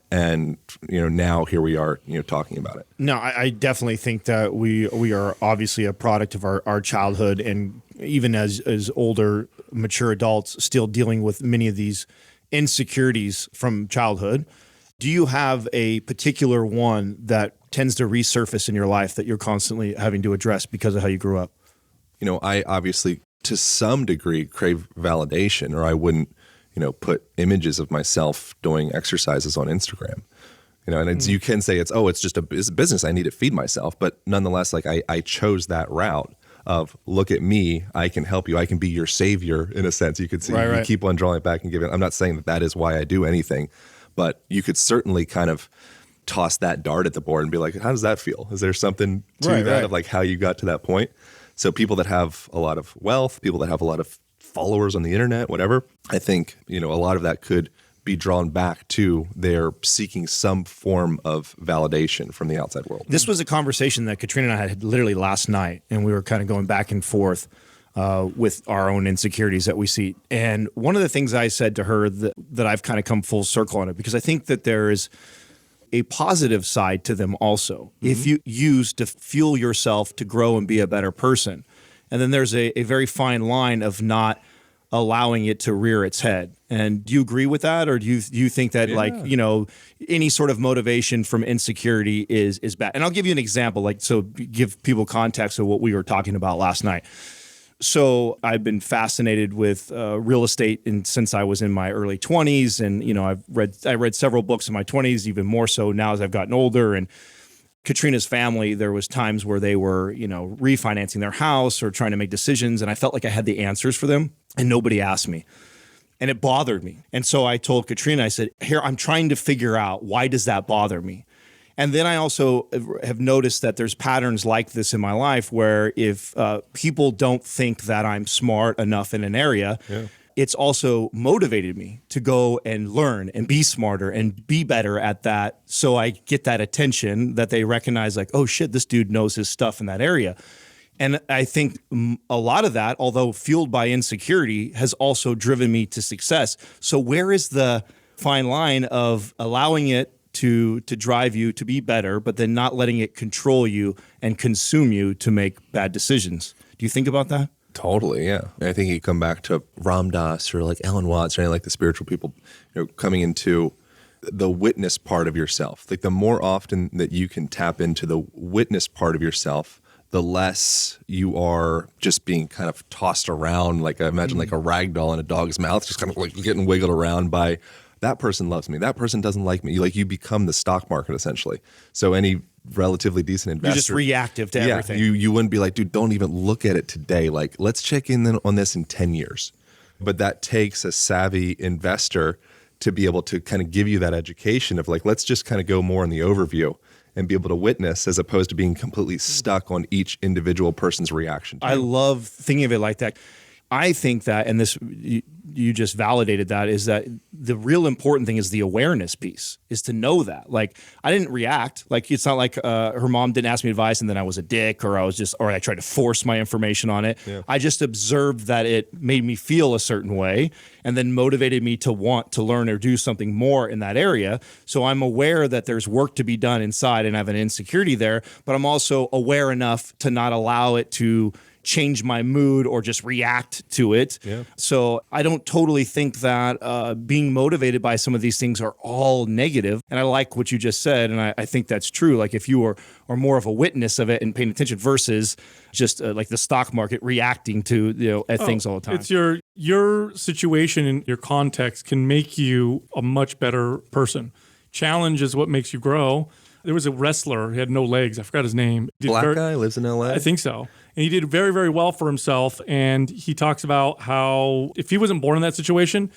And, now here we are, talking about it. No, I definitely think that we are obviously a product of our childhood, and even as older, mature adults still dealing with many of these insecurities from childhood. Do you have a particular one that tends to resurface in your life that you're constantly having to address because of how you grew up? I obviously, to some degree, crave validation, or I wouldn't put images of myself doing exercises on Instagram, and it's, you can say it's just it's a business. I need to feed myself. But nonetheless, like I chose that route of look at me. I can help you. I can be your savior in a sense. You could see, you keep on drawing it back and giving. I'm not saying that is why I do anything, but you could certainly kind of toss that dart at the board and be like, how does that feel? Is there something to that of like how you got to that point? So people that have a lot of wealth, people that have a lot of followers on the internet, whatever, I think, a lot of that could be drawn back to their seeking some form of validation from the outside world. This was a conversation that Katrina and I had literally last night, and we were kind of going back and forth with our own insecurities that we see. And one of the things I said to her that I've kind of come full circle on it, because I think that there is a positive side to them also. If you use to fuel yourself to grow and be a better person. And then there's a very fine line of not allowing it to rear its head. And do you agree with that? Or do you think that any sort of motivation from insecurity is bad? And I'll give you an example, so give people context of what we were talking about last night. So I've been fascinated with real estate since I was in my early 20s. And, I read several books in my 20s, even more so now as I've gotten older. And Katrina's family, there was times where they were, refinancing their house or trying to make decisions. And I felt like I had the answers for them and nobody asked me. And it bothered me. And so I told Katrina, I said, here, I'm trying to figure out, why does that bother me? And then I also have noticed that there's patterns like this in my life where if people don't think that I'm smart enough in an area, it's also motivated me to go and learn and be smarter and be better at that. So I get that attention that they recognize like, oh shit, this dude knows his stuff in that area. And I think a lot of that, although fueled by insecurity, has also driven me to success. So where is the fine line of allowing it to drive you to be better, but then not letting it control you and consume you to make bad decisions? Do you think about that? Totally, yeah. I think you come back to Ram Dass or like Alan Watts or any like the spiritual people, coming into the witness part of yourself. Like the more often that you can tap into the witness part of yourself, the less you are just being kind of tossed around, like I imagine like a rag doll in a dog's mouth, just kind of like getting wiggled around by that person loves me, that person doesn't like me. Like you become the stock market essentially. So any relatively decent investor, You're just reactive to everything. You wouldn't be like, dude, don't even look at it today. Like let's check in on this in 10 years. But that takes a savvy investor to be able to kind of give you that education of like, let's just kind of go more in the overview and be able to witness as opposed to being completely stuck on each individual person's reaction. I love thinking of it like that. I think that, and this you just validated that, is that the real important thing is the awareness piece, is to know that. Like I didn't react. Like it's not like her mom didn't ask me advice and then I was a dick or I tried to force my information on it. Yeah. I just observed that it made me feel a certain way and then motivated me to want to learn or do something more in that area. So I'm aware that there's work to be done inside and I have an insecurity there, but I'm also aware enough to not allow it to change my mood or just react to it. Yeah. So I don't totally think that being motivated by some of these things are all negative. And I like what you just said. And I think that's true. Like if you are more of a witness of it and paying attention versus just like the stock market reacting to, at things all the time. It's your situation and your context can make you a much better person. Challenge is what makes you grow. There was a wrestler, he had no legs. I forgot his name. Black guy, lives in LA? I think so. And he did very, very well for himself. And he talks about how if he wasn't born in that situation,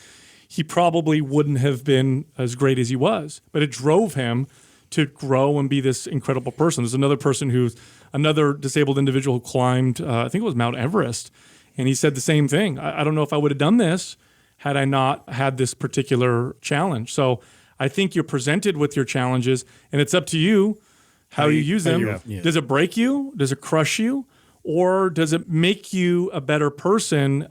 he probably wouldn't have been as great as he was. But it drove him to grow and be this incredible person. There's another person another disabled individual who climbed, I think it was Mount Everest. And he said the same thing. I don't know if I would have done this had I not had this particular challenge. So I think you're presented with your challenges, and it's up to you how you use them. Yeah. Does it break you? Does it crush you? Or does it make you a better person?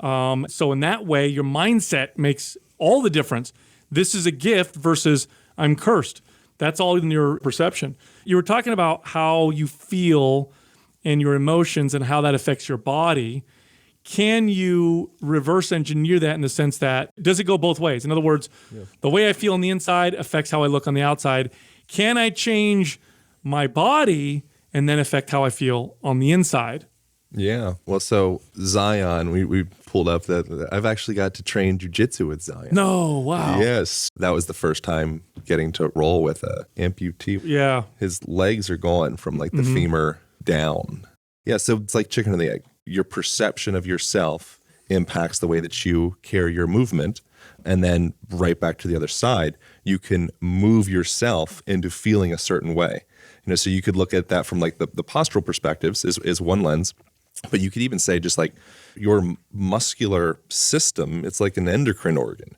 So in that way, your mindset makes all the difference. This is a gift versus I'm cursed. That's all in your perception. You were talking about how you feel and your emotions and how that affects your body. Can you reverse engineer that in the sense that, does it go both ways? In other words, the way I feel on the inside affects how I look on the outside. Can I change my body and then affect how I feel on the inside? Yeah. Well, so Zion, we pulled up that I've actually got to train jiu-jitsu with Zion. No, wow. Yes. That was the first time getting to roll with a amputee. Yeah. His legs are gone from like the femur down. Yeah. So it's like chicken and the egg. Your perception of yourself impacts the way that you carry your movement. And then right back to the other side, you can move yourself into feeling a certain way. So you could look at that from like the postural perspectives is one lens. But you could even say just like your muscular system, it's like an endocrine organ,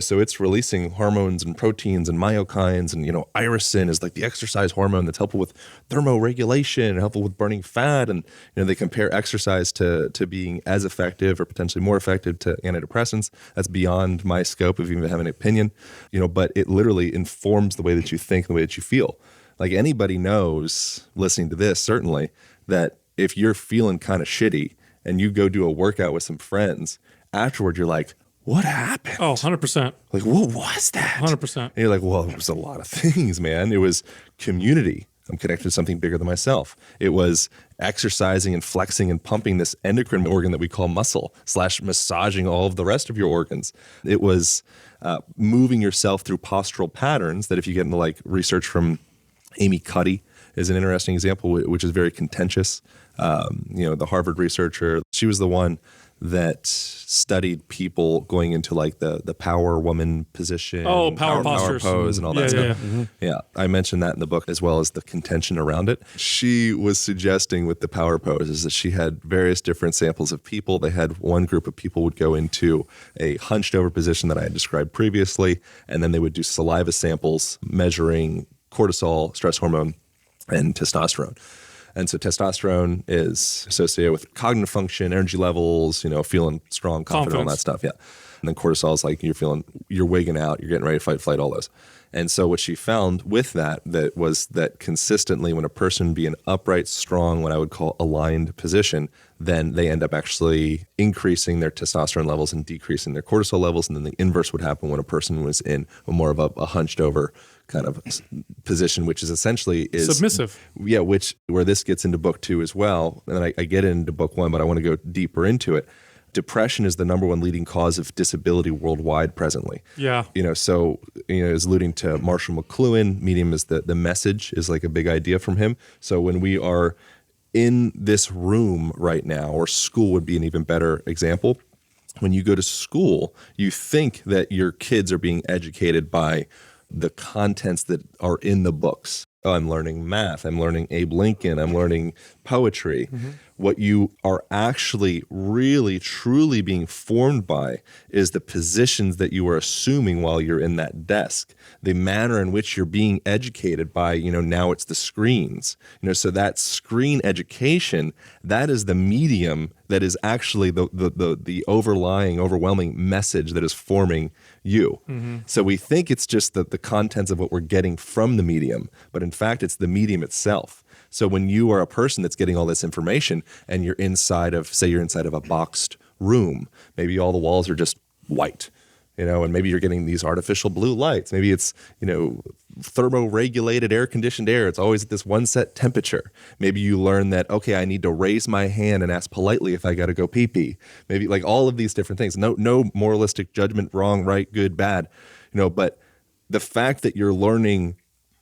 so it's releasing hormones and proteins and myokines and, irisin is like the exercise hormone that's helpful with thermoregulation and helpful with burning fat. And, they compare exercise to being as effective or potentially more effective to antidepressants. That's beyond my scope of even having an opinion, but it literally informs the way that you think, the way that you feel. Like anybody knows listening to this, certainly, that if you're feeling kind of shitty and you go do a workout with some friends, afterward you're like, what happened? Oh, 100%. Like, what was that? 100%. And you're like, well, it was a lot of things, man. It was community. I'm connected to something bigger than myself. It was exercising and flexing and pumping this endocrine organ that we call muscle / massaging all of the rest of your organs. It was moving yourself through postural patterns that if you get into like research from Amy Cuddy is an interesting example, which is very contentious. The Harvard researcher, she was the one that studied people going into like the power woman position. Oh, power postures. Pose and all that stuff. Yeah. I mentioned that in the book as well as the contention around it. She was suggesting with the power poses that she had various different samples of people. They had one group of people would go into a hunched over position that I had described previously, and then they would do saliva samples measuring cortisol, stress hormone, and testosterone. And so testosterone is associated with cognitive function, energy levels, feeling strong, confident, all that stuff. Yeah. And then cortisol is like you're wigging out, you're getting ready to fight, flight, all those. And so what she found with that was that consistently when a person be an upright, strong, what I would call aligned position, then they end up actually increasing their testosterone levels and decreasing their cortisol levels. And then the inverse would happen when a person was in more of a hunched over kind of position, which is essentially submissive. Yeah, where this gets into book 2 as well. And then I get into book 1, but I want to go deeper into it. Depression is the number one leading cause of disability worldwide presently. Yeah. So, is alluding to Marshall McLuhan, medium is the message is like a big idea from him. So when we are in this room right now, or school would be an even better example. When you go to school, you think that your kids are being educated by the contents that are in the books. Oh, I'm learning math. I'm learning Abe Lincoln. I'm learning poetry. Mm-hmm. What you are actually really, truly being formed by is the positions that you are assuming while you're in that desk, the manner in which you're being educated by, now it's the screens. So that screen education, that is the medium that is actually the overwhelming message that is forming you. Mm-hmm. So we think it's just the contents of what we're getting from the medium, but in fact, it's the medium itself. So when you are a person that's getting all this information and you're inside of a boxed room, maybe all the walls are just white, and maybe you're getting these artificial blue lights. Maybe it's, thermoregulated air-conditioned air. It's always at this one set temperature. Maybe you learn that, okay, I need to raise my hand and ask politely if I got to go pee-pee. Maybe like all of these different things. No moralistic judgment, wrong, right, good, bad, but the fact that you're learning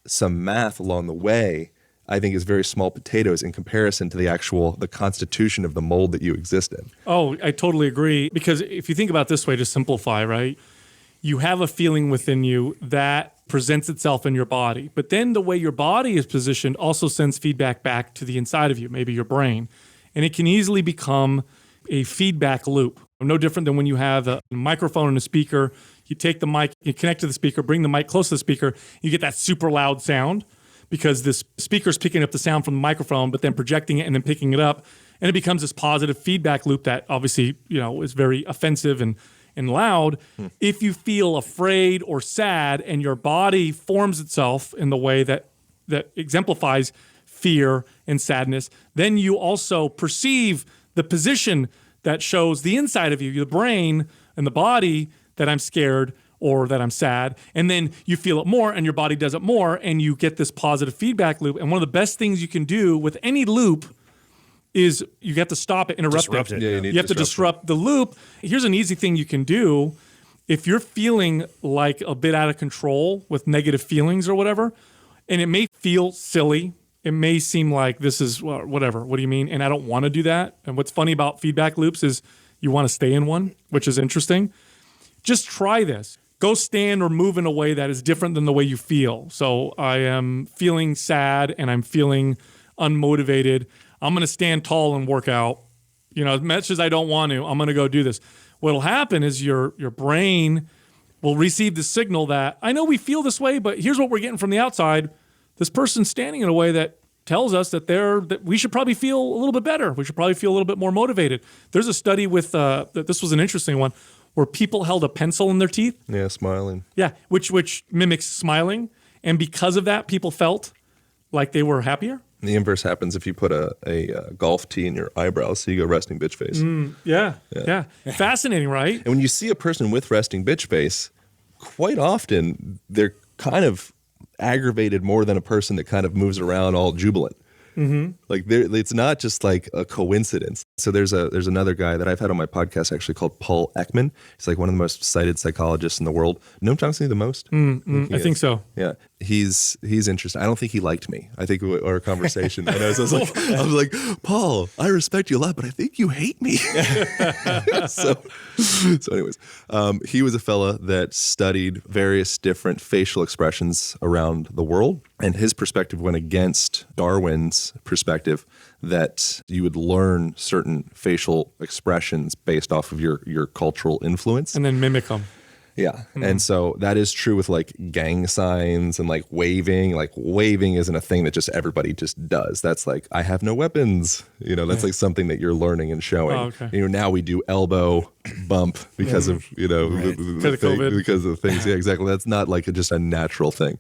some math along the way, I think is very small potatoes in comparison to the constitution of the mold that you exist in. Oh, I totally agree. Because if you think about it this way, to simplify, right? You have a feeling within you that presents itself in your body. But then the way your body is positioned also sends feedback back to the inside of you, maybe your brain. And it can easily become a feedback loop. No different than when you have a microphone and a speaker. You take the mic, you connect to the speaker, bring the mic close to the speaker, you get that super loud sound, because this speaker's picking up the sound from the microphone, but then projecting it and then picking it up. And it becomes this positive feedback loop that obviously, is very offensive and loud. If you feel afraid or sad and your body forms itself in the way that exemplifies fear and sadness, then you also perceive the position that shows the inside of you, the brain and the body, that I'm scared or that I'm sad, and then you feel it more and your body does it more, and you get this positive feedback loop. And one of the best things you can do with any loop is you have to stop it, interrupt it. Yeah, you have to disrupt the loop. Here's an easy thing you can do. If you're feeling like a bit out of control with negative feelings or whatever, and it may feel silly, it may seem like this is whatever, what do you mean? And I don't want to do that. And what's funny about feedback loops is you want to stay in one, which is interesting. Just try this. Go stand or move in a way that is different than the way you feel. So I am feeling sad and I'm feeling unmotivated. I'm going to stand tall and work out. As much as I don't want to, I'm going to go do this. What'll happen is your brain will receive the signal that, I know we feel this way, but here's what we're getting from the outside. This person's standing in a way that tells us that we should probably feel a little bit better. We should probably feel a little bit more motivated. There's a study with, this was an interesting one, where people held a pencil in their teeth. Yeah, smiling. Yeah, which mimics smiling. And because of that, people felt like they were happier. The inverse happens if you put a golf tee in your eyebrows, so you go resting bitch face. Yeah. Fascinating, right? And when you see a person with resting bitch face, quite often they're kind of aggravated more than a person that kind of moves around all jubilant. Mm-hmm. Like it's not just like a coincidence. So there's another guy that I've had on my podcast actually called Paul Ekman. He's like one of the most cited psychologists in the world. Noam Chomsky the most? I think so. Yeah, he's interesting. I don't think he liked me. I think our conversation. And I was like, Paul, I respect you a lot, but I think you hate me. so anyways, he was a fella that studied various different facial expressions around the world, and his perspective went against Darwin's perspective that you would learn certain facial expressions based off of your cultural influence. And then mimic them. Yeah. And so that is true with like gang signs and like waving. Like waving isn't a thing that just everybody just does. That's like, I have no weapons. You know, that's like something that you're learning and showing. Oh, okay. You know, now we do elbow bump because of, you know, because of things. Yeah, exactly. That's not like just a natural thing.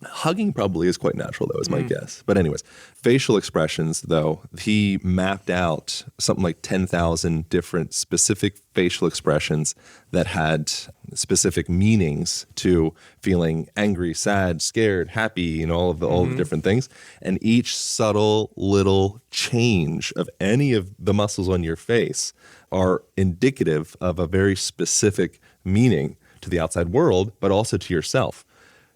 Hugging probably is quite natural, though, is my guess. But anyways, facial expressions, though, he mapped out something like 10,000 different specific facial expressions that had specific meanings to feeling angry, sad, scared, happy, you know, all the different things. And each subtle little change of any of the muscles on your face are indicative of a very specific meaning to the outside world, but also to yourself.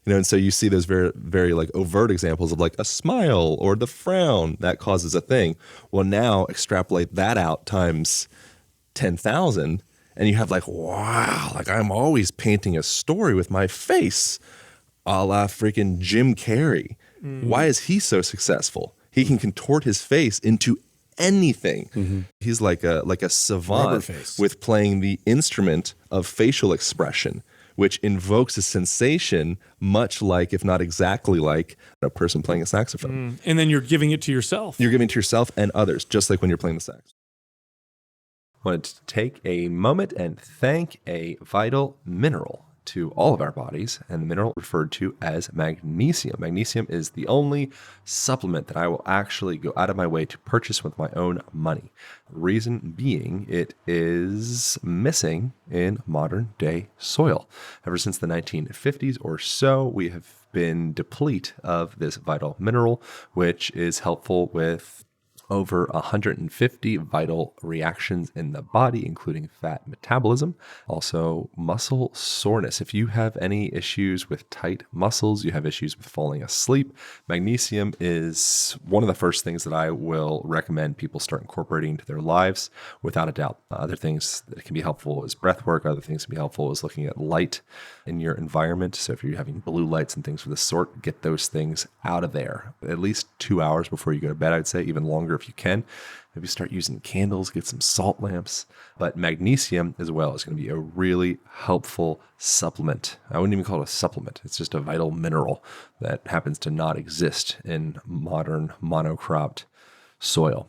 You know, and so you see those very, very like overt examples of like a smile or the frown that causes a thing. Well, now extrapolate that out times 10,000 and you have like, wow, like I'm always painting a story with my face, a la freaking Jim Carrey. Why is he so successful? He can contort his face into anything. He's like a savant with playing the instrument of facial expression, which invokes a sensation much like, if not exactly like, a person playing a saxophone. And then you're giving it to yourself. You're giving it to yourself and others, just like when you're playing the sax. Wanted to take a moment and thank a vital mineral to all of our bodies, and the mineral referred to as magnesium. Magnesium is the only supplement that I will actually go out of my way to purchase with my own money. The reason being it is missing in modern day soil. Ever since the 1950s or so, we have been deplete of this vital mineral, which is helpful with over 150 vital reactions in the body, including fat metabolism, also muscle soreness. If you have any issues with tight muscles, you have issues with falling asleep, magnesium is one of the first things that I will recommend people start incorporating into their lives, without a doubt. Other things that can be helpful is breath work. Other things can be helpful is looking at light in your environment. So if you're having blue lights and things of the sort, get those things out of there. At least 2 hours before you go to bed, I'd say, even longer if you can. Maybe start using candles, get some salt lamps. But magnesium as well is going to be a really helpful supplement. I wouldn't even call it a supplement. It's just a vital mineral that happens to not exist in modern monocropped soil.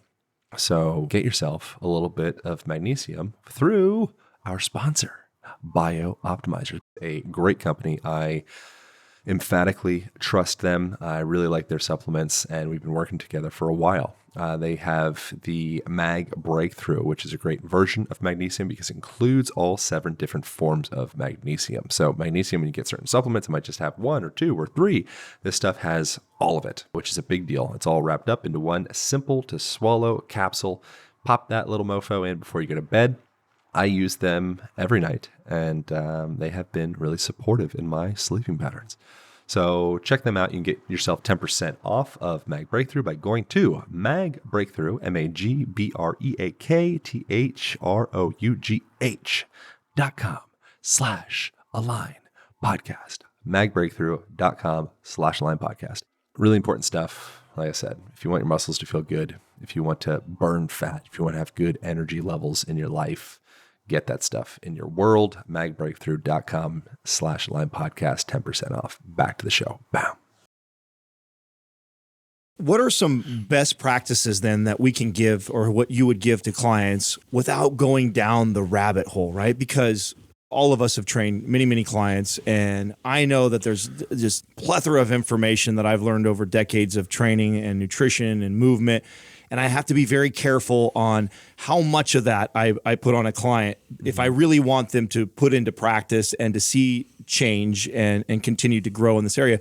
So get yourself a little bit of magnesium through our sponsor, BioOptimizer, a great company. I emphatically trust them. I really like their supplements, and we've been working together for a while. They have the Mag Breakthrough, which is a great version of magnesium because it includes all 7 different forms of magnesium. So magnesium, when you get certain supplements, it might just have 1 or 2 or 3. This stuff has all of it, which is a big deal. It's all wrapped up into one simple to swallow capsule. Pop that little mofo in before you go to bed. I use them every night, and they have been really supportive in my sleeping patterns. So check them out. You can get yourself 10% off of Mag Breakthrough by going to Mag Breakthrough, magbreakthrough.com/align podcast. magbreakthrough.com/align podcast. Really important stuff. Like I said, if you want your muscles to feel good, if you want to burn fat, if you want to have good energy levels in your life, get that stuff in your world. magbreakthrough.com/align podcast, 10% off. Back to the show. Bam. What are some best practices then that we can give, or what you would give to clients without going down the rabbit hole, right? Because all of us have trained many, many clients, and I know that there's just plethora of information that I've learned over decades of training and nutrition and movement. And I have to be very careful on how much of that I put on a client if I really want them to put into practice and to see change and continue to grow in this area.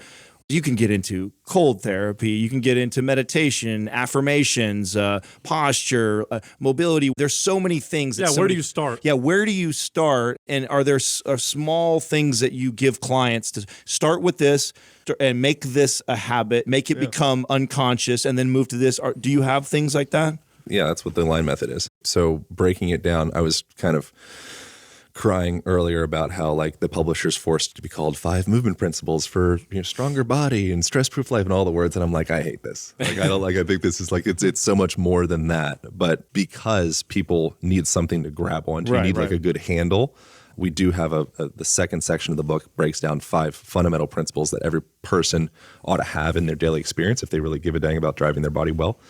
You can get into cold therapy. You can get into meditation, affirmations, posture, mobility. There's so many things. Yeah, where do you start? Yeah, where do you start? And are there small things that you give clients to start with this and make this a habit, make it become unconscious, and then move to this? Do you have things like that? Yeah, that's what the Align method is. So breaking it down, I was kind of crying earlier about how like the publisher's forced to be called 5 movement principles for stronger body and stress-proof life and all the words, and I'm like, I hate this. Like I don't like. I think this is like it's so much more than that. But because people need something to grab onto, you need like a good handle. we do have the second section of the book breaks down 5 fundamental principles that every person ought to have in their daily experience if they really give a dang about driving their body well.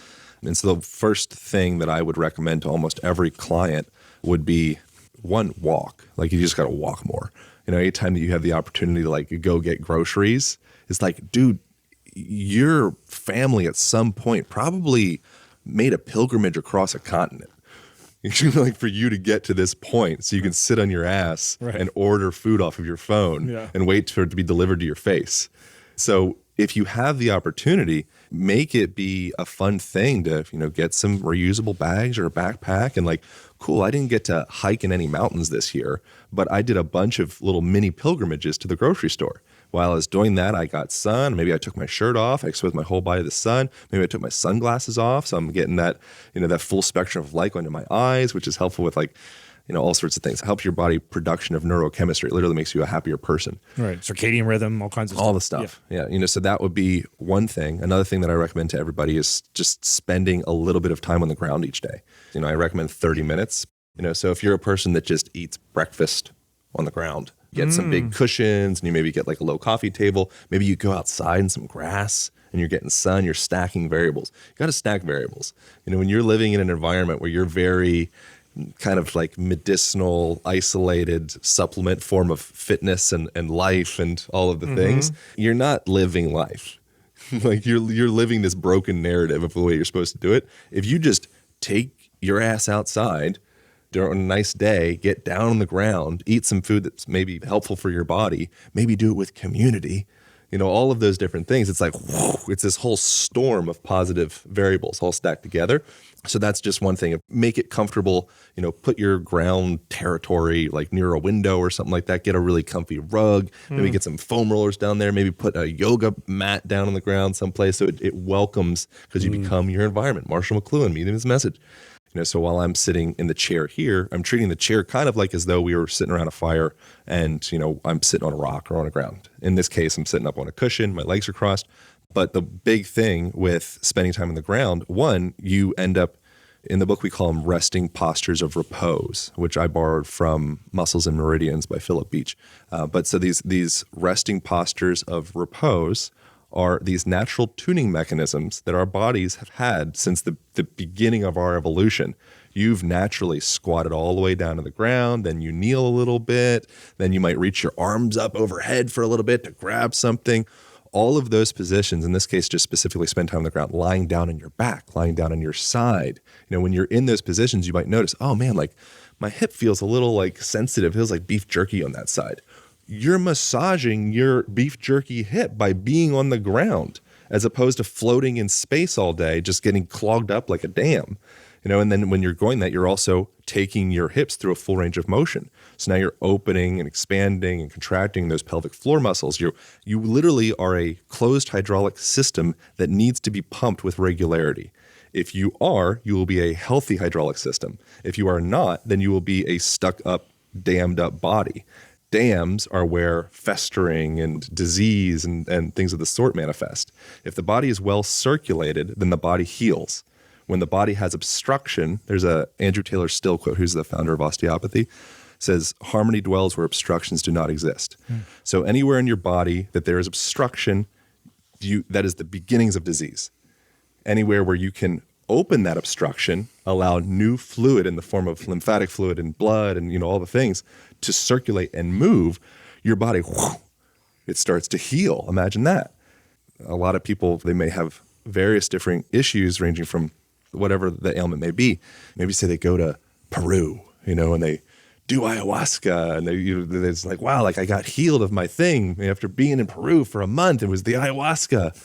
And so the first thing that I would recommend to almost every client would be one, walk. Like, you just got to walk more. Anytime that you have the opportunity to like go get groceries, it's like, dude, your family at some point probably made a pilgrimage across a continent. Like, for you to get to this point so you can sit on your ass and order food off of your phone and wait for it to be delivered to your face. So if you have the opportunity, make it be a fun thing to, get some reusable bags or a backpack and like, cool, I didn't get to hike in any mountains this year, but I did a bunch of little mini pilgrimages to the grocery store. While I was doing that, I got sun. Maybe I took my shirt off. I exposed my whole body to the sun. Maybe I took my sunglasses off. So I'm getting that, that full spectrum of light going to my eyes, which is helpful with like, all sorts of things. It helps your body production of neurochemistry. It literally makes you a happier person. Right. Circadian rhythm, all kinds of stuff. All the stuff. Yeah. So that would be one thing. Another thing that I recommend to everybody is just spending a little bit of time on the ground each day. I recommend 30 minutes. So if you're a person that just eats breakfast on the ground, get some big cushions, and you maybe get like a low coffee table. Maybe you go outside in some grass and you're getting sun, you're stacking variables. You got to stack variables. When you're living in an environment where you're very kind of like medicinal, isolated supplement form of fitness and life and all of the things, you're not living life. Like you're living this broken narrative of the way you're supposed to do it. If you just take your ass outside during a nice day, get down on the ground, eat some food that's maybe helpful for your body, maybe do it with community, all of those different things. It's like, whoa, it's this whole storm of positive variables all stacked together. So that's just one thing. Make it comfortable, put your ground territory like near a window or something like that. Get a really comfy rug, maybe get some foam rollers down there, maybe put a yoga mat down on the ground someplace so it welcomes, because you become your environment. Marshall McLuhan, medium his message. So while I'm sitting in the chair here, I'm treating the chair kind of like as though we were sitting around a fire and, I'm sitting on a rock or on the ground. In this case, I'm sitting up on a cushion, my legs are crossed. But the big thing with spending time on the ground, one, you end up, in the book we call them resting postures of repose, which I borrowed from Muscles and Meridians by Philip Beach. But so these resting postures of repose are these natural tuning mechanisms that our bodies have had since the beginning of our evolution. You've naturally squatted all the way down to the ground, then you kneel a little bit, then you might reach your arms up overhead for a little bit to grab something. All of those positions, in this case, just specifically spend time on the ground, lying down on your back, lying down on your side. When you're in those positions, you might notice, oh man, like my hip feels a little like sensitive, feels like beef jerky on that side. You're massaging your beef jerky hip by being on the ground, as opposed to floating in space all day, just getting clogged up like a dam. And then when you're going that, you're also taking your hips through a full range of motion. So now you're opening and expanding and contracting those pelvic floor muscles. You literally are a closed hydraulic system that needs to be pumped with regularity. If you are, you will be a healthy hydraulic system. If you are not, then you will be a stuck up, dammed up body. Dams are where festering and disease and things of the sort manifest. If the body is well circulated, then the body heals. When the body has obstruction, there's a Andrew Taylor Still quote, who's the founder of osteopathy, says, harmony dwells where obstructions do not exist. So anywhere in your body that there is obstruction, that is the beginnings of disease. Anywhere where you can open that obstruction, allow new fluid in the form of lymphatic fluid and blood and all the things to circulate and move, your body, it starts to heal. Imagine that. A lot of people, they may have various different issues ranging from whatever the ailment may be. Maybe say they go to Peru, and they do ayahuasca, and it's like, wow, like I got healed of my thing after being in Peru for a month. It was the ayahuasca.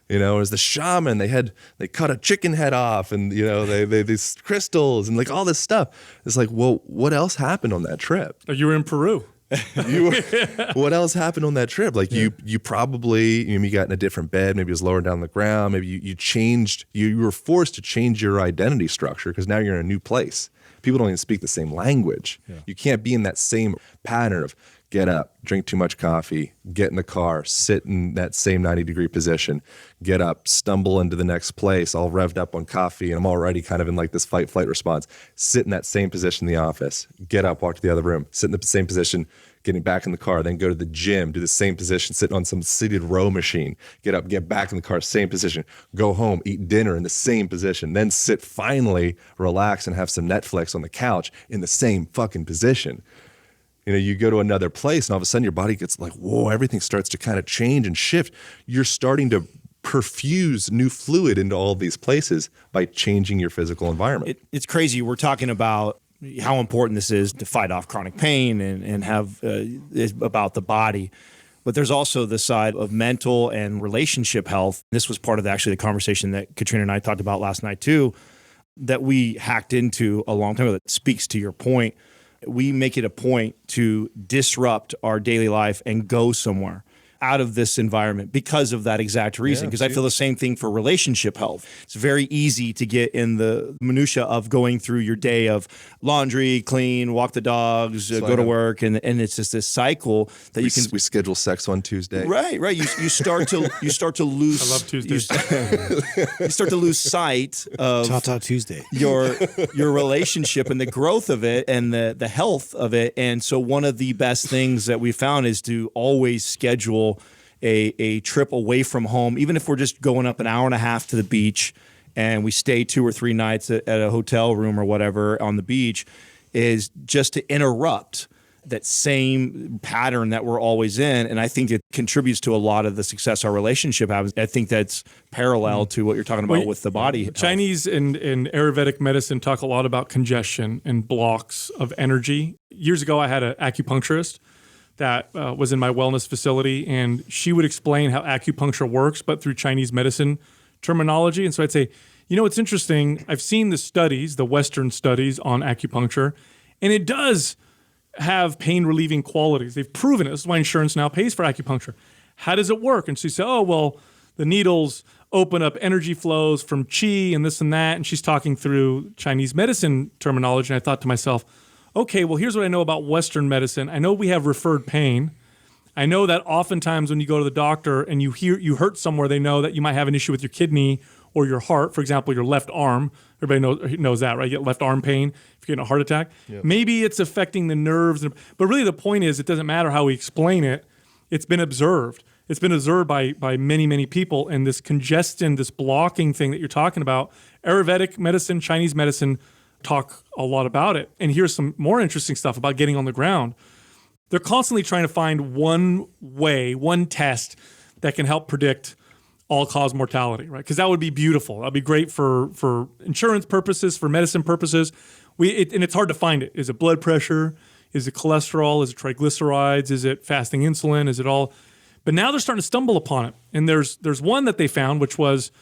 It was the shaman. They cut a chicken head off, and they these crystals and like all this stuff. It's like, well, what else happened on that trip? You were in Peru. What else happened on that trip? Like you probably you got in a different bed. Maybe it was lower down on the ground. Maybe you changed. You were forced to change your identity structure because now you're in a new place. People don't even speak the same language. You can't be in that same pattern of Get up, drink too much coffee, get in the car, sit in that same 90-degree position, get up, stumble into the next place, all revved up on coffee, and I'm already kind of in like this fight-flight response. Sit in that same position in the office, get up, walk to the other room, sit in the same position, getting back in the car, then go to the gym, do the same position, sitting on some seated row machine, get up, get back in the car, same position, go home, eat dinner in the same position, then sit, finally relax and have some Netflix on the couch in the same fucking position. You know, you go to another place and all of a sudden your body gets like, whoa, everything starts to kind of change and shift. You're starting to perfuse new fluid into all these places by changing your physical environment. It's crazy. We're talking about how important this is to fight off chronic pain and have about the body. But there's also the side of mental and relationship health. This was part of actually the conversation that Katrina and I talked about last night too, that we hacked into a long time ago that speaks to your point. We make it a point to disrupt our daily life and go somewhere out of this environment because of that exact reason. Because I feel the same thing for relationship health. It's very easy to get in the minutia of going through your day of laundry, clean, walk the dogs, go to work, and it's just this cycle that we schedule sex on Tuesday. Right. You start to lose. I love Tuesdays. You start to lose sight of Ta-ta Tuesday. your relationship and the growth of it and the health of it. And so one of the best things that we found is to always schedule a trip away from home, even if we're just going up an hour and a half to the beach and we stay 2 or 3 nights at a hotel room or whatever on the beach, is just to interrupt that same pattern that we're always in. And I think it contributes to a lot of the success our relationship has. I think that's parallel to what you're talking about with the body health. Chinese and Ayurvedic medicine talk a lot about congestion and blocks of energy. Years ago, I had an acupuncturist that was in my wellness facility, and she would explain how acupuncture works, but through Chinese medicine terminology. And so I'd say, you know, it's interesting. I've seen the studies, the Western studies on acupuncture, and it does have pain relieving qualities. They've proven it. This is why insurance now pays for acupuncture. How does it work? And she said, oh, well, the needles open up energy flows from qi and this and that. And she's talking through Chinese medicine terminology. And I thought to myself, okay, well, here's what I know about Western medicine. I know we have referred pain. I know that oftentimes when you go to the doctor and you hurt somewhere, they know that you might have an issue with your kidney or your heart. For example, your left arm. Everybody knows that, right? You get left arm pain if you're getting a heart attack. Yep. Maybe it's affecting the nerves. But really the point is, it doesn't matter how we explain it. It's been observed. It's been observed by many, many people. And this congestion, this blocking thing that you're talking about, Ayurvedic medicine, Chinese medicine, talk a lot about it. And here's some more interesting stuff about getting on the ground. They're constantly trying to find one way, one test that can help predict all-cause mortality, right? Because that would be beautiful. That'd be great for insurance purposes, for medicine purposes. And it's hard to find it. Is it blood pressure? Is it cholesterol? Is it triglycerides? Is it fasting insulin? Is it all? But now they're starting to stumble upon it. And there's one that they found, which was,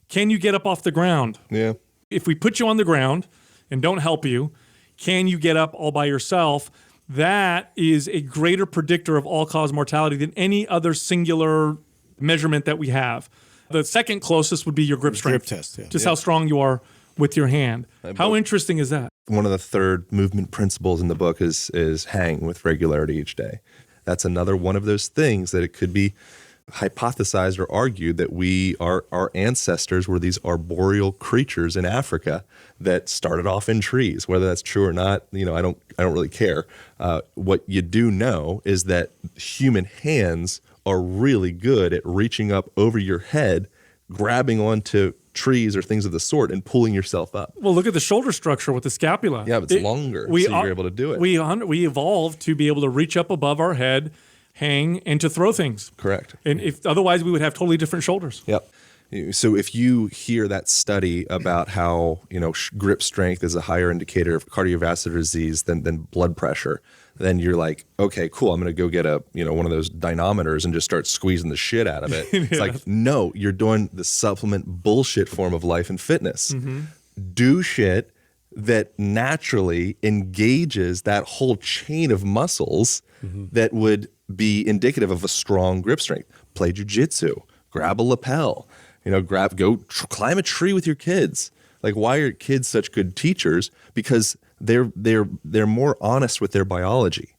can you get up off the ground? Yeah. If we put you on the ground and don't help you, can you get up all by yourself? That is a greater predictor of all-cause mortality than any other singular measurement that we have. The second closest would be your grip strength. Grip test, yeah. Just how strong you are with your hand. How interesting is that? One of the third movement principles in the book is hang with regularity each day. That's another one of those things that it could be hypothesized or argued that our ancestors were these arboreal creatures in Africa that started off in trees. Whether that's true or not, I don't really care. What you do know is that human hands are really good at reaching up over your head, grabbing onto trees or things of the sort, and pulling yourself up. Well, look at the shoulder structure with the scapula. Yeah, but it's longer, so you're able to do it. We evolved to be able to reach up above our head, hang, and to throw things. Correct. And if otherwise, we would have totally different shoulders. Yep. So if you hear that study about how grip strength is a higher indicator of cardiovascular disease than blood pressure, then you're like, okay, cool. I'm going to go get one of those dynamometers and just start squeezing the shit out of it. It's like, no, you're doing the supplement bullshit form of life and fitness. Mm-hmm. Do shit that naturally engages that whole chain of muscles that would be indicative of a strong grip strength. Play jujitsu, grab a lapel, climb a tree with your kids. Like, why are kids such good teachers? Because they're more honest with their biology.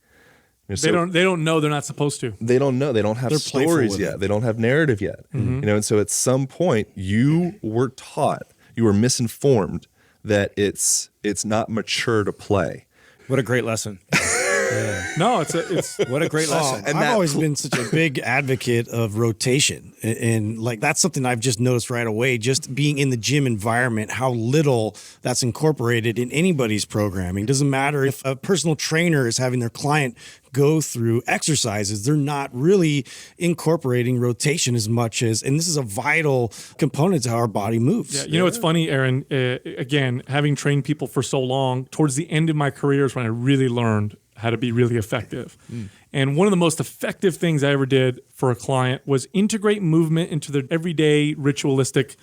They don't know they're not supposed to. They don't know. They don't have They're playful stories with yet. it. They don't have narrative yet. And so at some point you were taught, you were misinformed that it's not mature to play. What a great lesson. No, it's What a great lesson. And I've always been such a big advocate of rotation. And like, that's something I've just noticed right away, just being in the gym environment, how little that's incorporated in anybody's programming. Doesn't matter if a personal trainer is having their client go through exercises, they're not really incorporating rotation as much as, and this is a vital component to how our body moves. Yeah, you know, it's funny, Aaron, again, having trained people for so long, towards the end of my career is when I really learned how to be really effective. And one of the most effective things I ever did for a client was integrate movement into their everyday ritualistic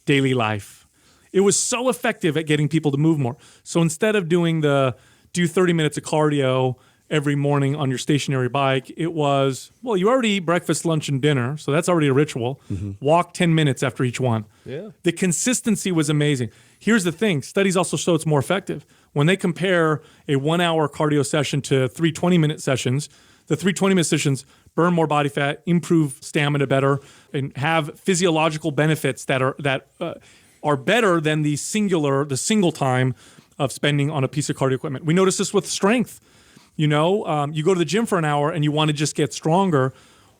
daily life. It was so effective at getting people to move more. So instead of do 30 minutes of cardio every morning on your stationary bike, it was, well, you already eat breakfast, lunch, and dinner, so that's already a ritual. Walk 10 minutes after each one. Yeah. The consistency was amazing. Here's the thing. Studies also show it's more effective. When they compare a 1 hour cardio session to 3 20-minute sessions, the 3 20-minute sessions burn more body fat, improve stamina better, and have physiological benefits that are better than the single time of spending on a piece of cardio equipment. We notice this with strength. You know, you go to the gym for an hour and you want to just get stronger.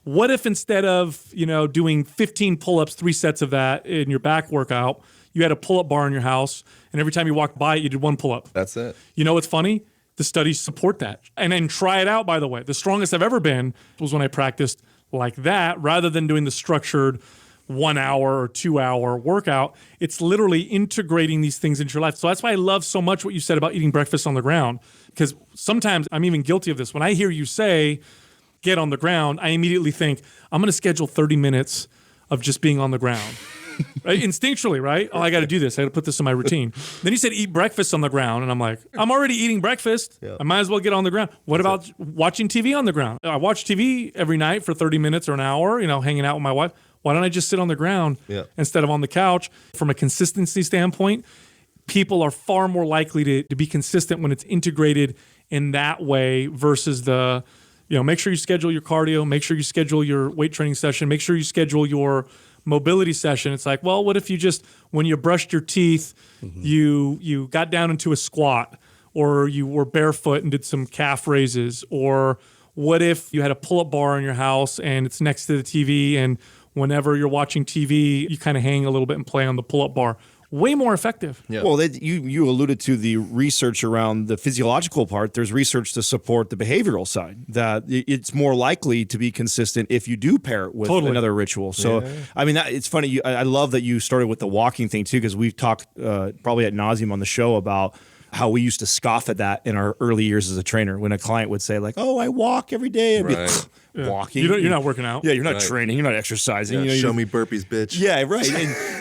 What if instead of, doing 15 pull-ups, 3 sets of that in your back workout, you had a pull-up bar in your house, and every time you walked by it, you did 1 pull-up? That's it. You know what's funny? The studies support that. And then try it out, by the way. The strongest I've ever been was when I practiced like that, rather than doing the structured 1 hour or 2 hour workout. It's literally integrating these things into your life. So that's why I love so much what you said about eating breakfast on the ground, because sometimes I'm even guilty of this. When I hear you say, get on the ground, I immediately think, I'm going to schedule 30 minutes of just being on the ground. Right? Instinctually, right? Oh, I got to do this. I got to put this in my routine. Then you said eat breakfast on the ground, and I'm like, I'm already eating breakfast. I might as well get on the ground. What about watching TV on the ground? I watch TV every night for 30 minutes or an hour, hanging out with my wife. Why don't I just sit on the ground instead of on the couch? From a consistency standpoint, people are far more likely to be consistent when it's integrated in that way versus make sure you schedule your cardio, make sure you schedule your weight training session, make sure you schedule your mobility session. It's like, well, what if you just, when you brushed your teeth, you got down into a squat, or you were barefoot and did some calf raises? Or what if you had a pull-up bar in your house and it's next to the TV, and whenever you're watching TV, you kind of hang a little bit and play on the pull-up bar? Way more effective. Yeah. Well, you alluded to the research around the physiological part. There's research to support the behavioral side, that it's more likely to be consistent if you do pair it with another ritual. So, I mean, it's funny. I love that you started with the walking thing too, because we've talked probably ad nauseum on the show about how we used to scoff at that in our early years as a trainer, when a client would say like, "Oh, I walk every day." I'd be walking. You're not working out. Yeah, you're not training. You're not exercising. Yeah, show me burpees, bitch. Yeah, right.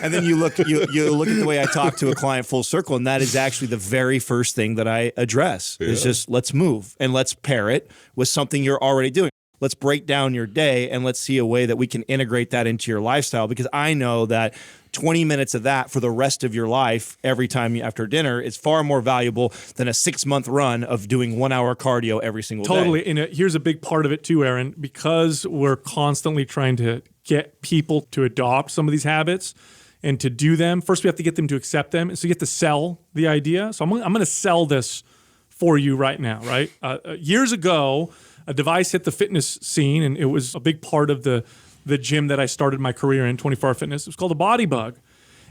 And then you look at the way I talk to a client full circle, and that is actually the very first thing that I address. Is just, let's move and let's pair it with something you're already doing. Let's break down your day and let's see a way that we can integrate that into your lifestyle, because I know that 20 minutes of that for the rest of your life every time after dinner is far more valuable than a 6-month run of doing 1 hour cardio every single day. Totally. And here's a big part of it too, Aaron, because we're constantly trying to get people to adopt some of these habits and to do them. First, we have to get them to accept them. And so you have to sell the idea. So I'm going to sell this for you right now, right? Years ago, a device hit the fitness scene, and it was a big part of the gym that I started my career in, 24 Hour Fitness. It was called a Body Bug.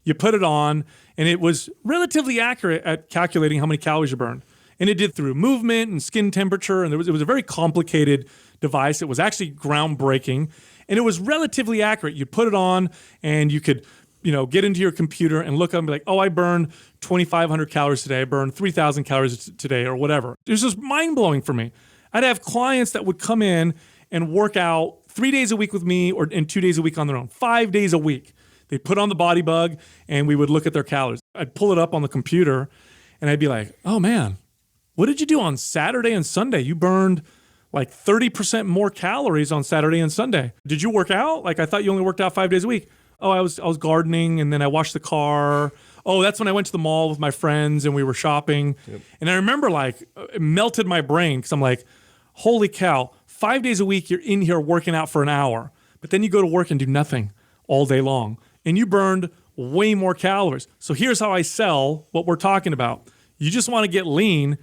You put it on, and it was relatively accurate at calculating how many calories you burned. And it did through movement and skin temperature, and it was a very complicated device. It was actually groundbreaking, and it was relatively accurate. You put it on, and you could get into your computer and look up and be like, oh, I burned 2,500 calories today. I burned 3,000 calories today, or whatever. It was just mind-blowing for me. I'd have clients that would come in and work out 3 days a week with me, and 2 days a week on their own, 5 days a week. They'd put on the Body Bug, and we would look at their calories. I'd pull it up on the computer, and I'd be like, oh, man, what did you do on Saturday and Sunday? You burned like 30% more calories on Saturday and Sunday. Did you work out? Like, I thought you only worked out 5 days a week. Oh, I was gardening, and then I washed the car. Oh, that's when I went to the mall with my friends, and we were shopping. Yep. And I remember, like, it melted my brain, because I'm like, holy cow, 5 days a week you're in here working out for an hour, but then you go to work and do nothing all day long, and you burned way more calories. So here's how I sell what we're talking about. You just want to get lean,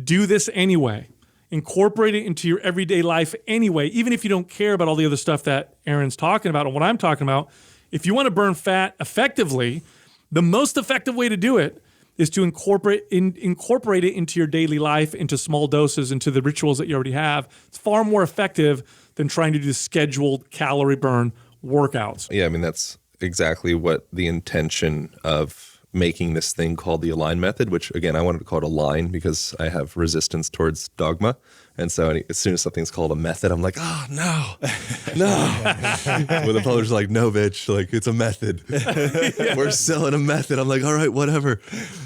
do this anyway. Incorporate it into your everyday life anyway, even if you don't care about all the other stuff that Aaron's talking about and what I'm talking about. If you want to burn fat effectively, the most effective way to do it is to incorporate it into your daily life, into small doses, into the rituals that you already have. It's far more effective than trying to do scheduled calorie burn workouts. Yeah, I mean, that's exactly what the intention of making this thing called the Align method, which again, I wanted to call it Align because I have resistance towards dogma. And so as soon as something's called a method, I'm like, oh, no. When the publisher's like, no, bitch, like it's a method. We're selling a method. I'm like, all right, whatever.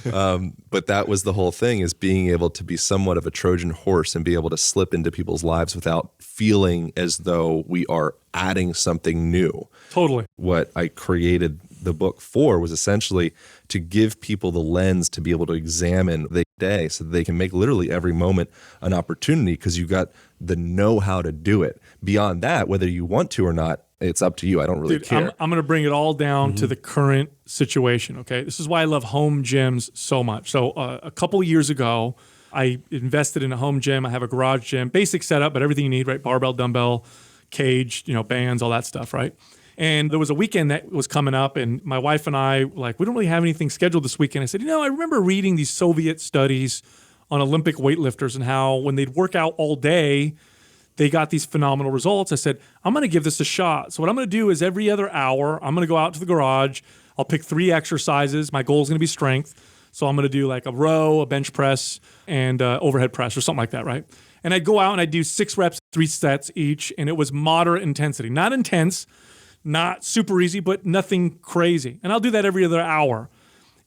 But that was the whole thing, is being able to be somewhat of a Trojan horse and be able to slip into people's lives without feeling as though we are adding something new. Totally. What I created the book for was essentially to give people the lens to be able to examine the day so that they can make literally every moment an opportunity, because you got the know-how to do it. Beyond that, whether you want to or not, it's up to you. I don't really care. I'm going to bring it all down to the current situation, okay? This is why I love home gyms so much. So a couple of years ago, I invested in a home gym. I have a garage gym, basic setup, but everything you need, right? Barbell, dumbbell, cage, bands, all that stuff, right? And there was a weekend that was coming up, and my wife and I, we don't really have anything scheduled this weekend. I said, I remember reading these Soviet studies on Olympic weightlifters and how when they'd work out all day, they got these phenomenal results. I said, I'm going to give this a shot. So what I'm going to do is every other hour, I'm going to go out to the garage. I'll pick 3 exercises. My goal is going to be strength. So I'm going to do like a row, a bench press, and overhead press or something like that, right? And I'd go out and I'd do 6 reps, 3 sets each, and it was moderate intensity. Not intense, not super easy, but nothing crazy. And I'll do that every other hour.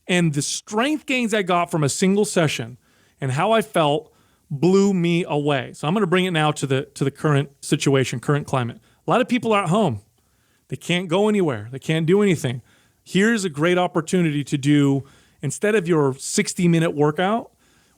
And the strength gains I got from a single session and how I felt blew me away. So I'm going to bring it now to the current situation, current climate. A lot of people are at home. They can't go anywhere. They can't do anything. Here's a great opportunity to do, instead of your 60-minute workout,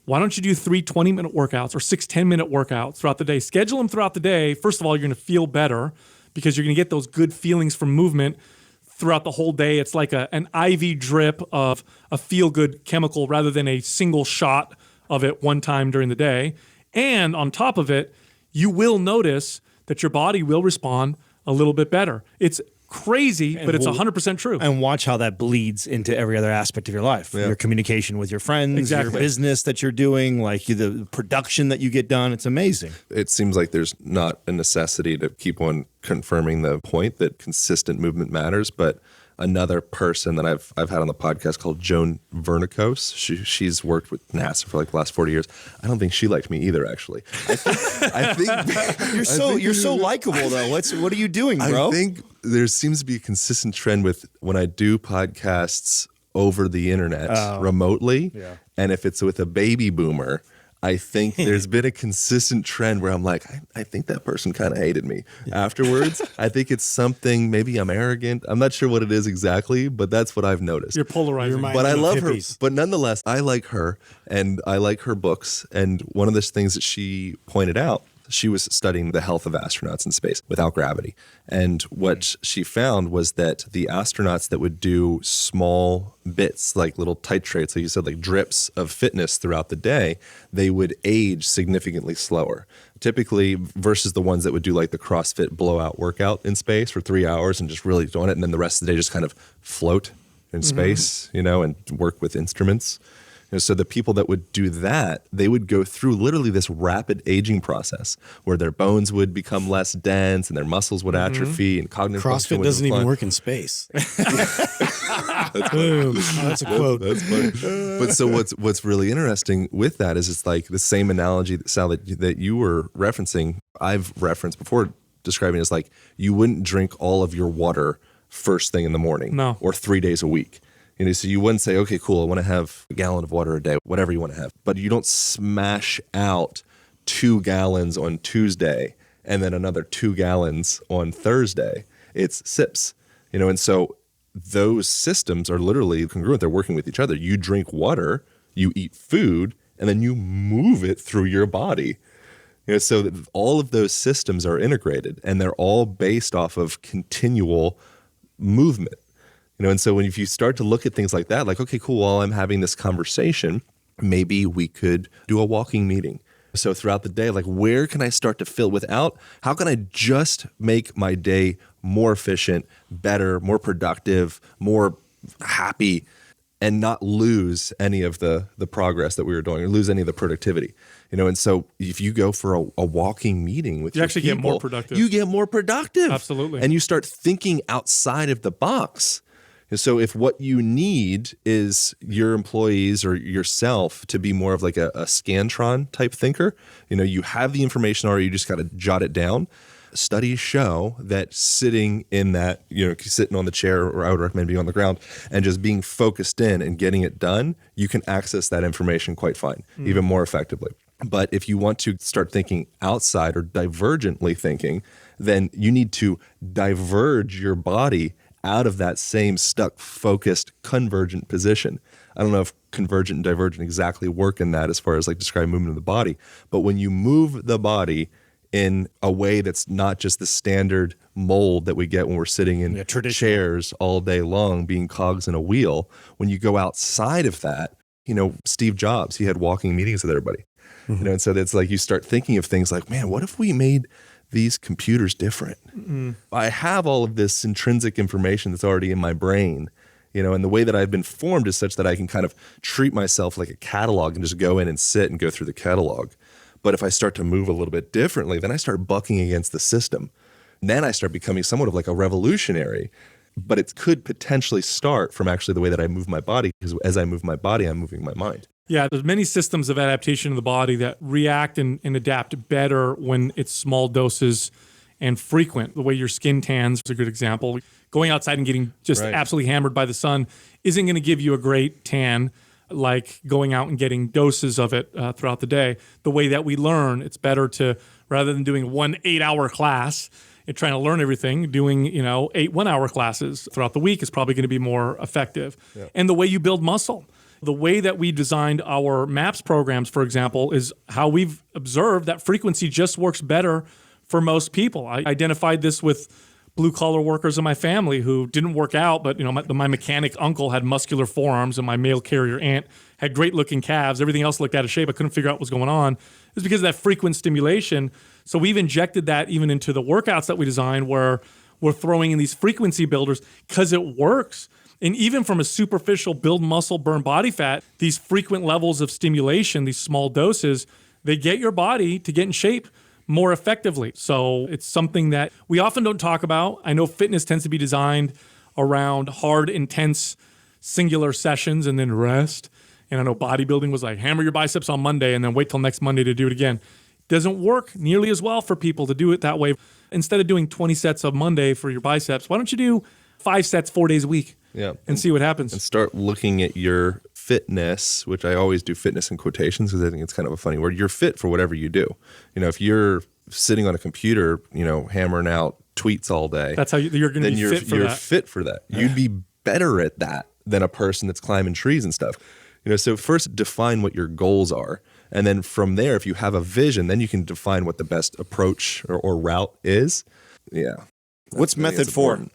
why don't you do 3 20-minute workouts or 6 10-minute workouts throughout the day? Schedule them throughout the day. First of all, you're going to feel better because you're going to get those good feelings from movement throughout the whole day. It's like an IV drip of a feel-good chemical rather than a single shot of it one time during the day. And on top of it, you will notice that your body will respond a little bit better. It's crazy, but it's 100% true. And watch how that bleeds into every other aspect of your life. Yeah. Your communication with your friends, your business that you're doing, like the production that you get done. It's amazing. It seems like there's not a necessity to keep on confirming the point that consistent movement matters, but another person that I've had on the podcast called Joan Vernikos. She's worked with NASA for like the last 40 years. I don't think she liked me either, actually. I think you're so likable though. What are you doing, bro? I think there seems to be a consistent trend with when I do podcasts over the internet remotely, and if it's with a baby boomer, I think there's been a consistent trend where I'm like, I think that person kind of hated me afterwards. I think it's something, maybe I'm arrogant. I'm not sure what it is exactly, but that's what I've noticed. You're polarizing. But I love her. But nonetheless, I like her and I like her books. And one of the things that she pointed out, she was studying the health of astronauts in space without gravity. And what she found was that the astronauts that would do small bits, like little titrates, like you said, like drips of fitness throughout the day, they would age significantly slower. Typically versus the ones that would do like the CrossFit blowout workout in space for 3 hours and just really doing it. And then the rest of the day just kind of float in space, and work with instruments. So the people that would do that, they would go through literally this rapid aging process where their bones would become less dense and their muscles would atrophy and cognitive function CrossFit would decesn't decline. even work in space. Boom. That's a quote. That's funny. But so what's really interesting with that is it's like the same analogy, Sal, that you were referencing, I've referenced before, describing it as like you wouldn't drink all of your water first thing in the morning or 3 days a week. So you wouldn't say, okay, cool, I want to have a gallon of water a day, whatever you want to have. But you don't smash out 2 gallons on Tuesday and then another 2 gallons on Thursday. It's sips, and so those systems are literally congruent. They're working with each other. You drink water, you eat food, and then you move it through your body. So that all of those systems are integrated, and they're all based off of continual movement. And so if you start to look at things like that, like, okay, cool, while I'm having this conversation, maybe we could do a walking meeting. So throughout the day, like, where can I start to fill how can I just make my day more efficient, better, more productive, more happy, and not lose any of the progress that we were doing, or lose any of the productivity? And so if you go for a walking meeting with you your actually people, get more productive. You get more productive. Absolutely. And you start thinking outside of the box. And so if what you need is your employees or yourself to be more of like a Scantron type thinker, you have the information already, you just got to jot it down. Studies show that sitting in that, sitting on the chair, or I would recommend being on the ground, and just being focused in and getting it done, you can access that information quite fine, even more effectively. But if you want to start thinking outside or divergently thinking, then you need to diverge your body out of that same stuck, focused, convergent position. I don't know if convergent and divergent exactly work in that as far as like describe movement of the body, but when you move the body in a way that's not just the standard mold that we get when we're sitting in chairs all day long being cogs in a wheel, when you go outside of that, Steve Jobs, he had walking meetings with everybody. And so it's like you start thinking of things like, man, what if we made these computers different? I have all of this intrinsic information that's already in my brain, and the way that I've been formed is such that I can kind of treat myself like a catalog and just go in and sit and go through the catalog. But if I start to move a little bit differently, then I start bucking against the system. And then I start becoming somewhat of like a revolutionary. But it could potentially start from actually the way that I move my body, because as I move my body, I'm moving my mind. Yeah, there's many systems of adaptation of the body that react and adapt better when it's small doses and frequent. The way your skin tans is a good example. Going outside and getting just absolutely hammered by the sun isn't going to give you a great tan like going out and getting doses of it throughout the day. The way that we learn, it's better to, rather than doing 1 8-hour class and trying to learn everything, doing 8 1-hour classes throughout the week is probably going to be more effective. Yeah. And the way you build muscle. The way that we designed our MAPS programs, for example, is how we've observed that frequency just works better for most people. I identified this with blue-collar workers in my family who didn't work out, but my mechanic uncle had muscular forearms and my mail carrier aunt had great-looking calves. Everything else looked out of shape. I couldn't figure out what was going on. It's because of that frequent stimulation. So we've injected that even into the workouts that we design, where we're throwing in these frequency builders because it works. And even from a superficial build muscle, burn body fat, these frequent levels of stimulation, these small doses, they get your body to get in shape more effectively. So it's something that we often don't talk about. I know fitness tends to be designed around hard, intense, singular sessions and then rest. And I know bodybuilding was like hammer your biceps on Monday and then wait till next Monday to do it again. Doesn't work nearly as well for people to do it that way. Instead of doing 20 sets of Monday for your biceps, why don't you do 5 sets 4 days a week? Yeah. And see what happens. And start looking at your fitness, which I always do fitness in quotations because I think it's kind of a funny word. You're fit for whatever you do. If you're sitting on a computer, hammering out tweets all day, that's how you're going to be fit for that. You're fit for that. You'd be better at that than a person that's climbing trees and stuff. So first define what your goals are. And then from there, if you have a vision, then you can define what the best approach or route is. Yeah. What's method 4?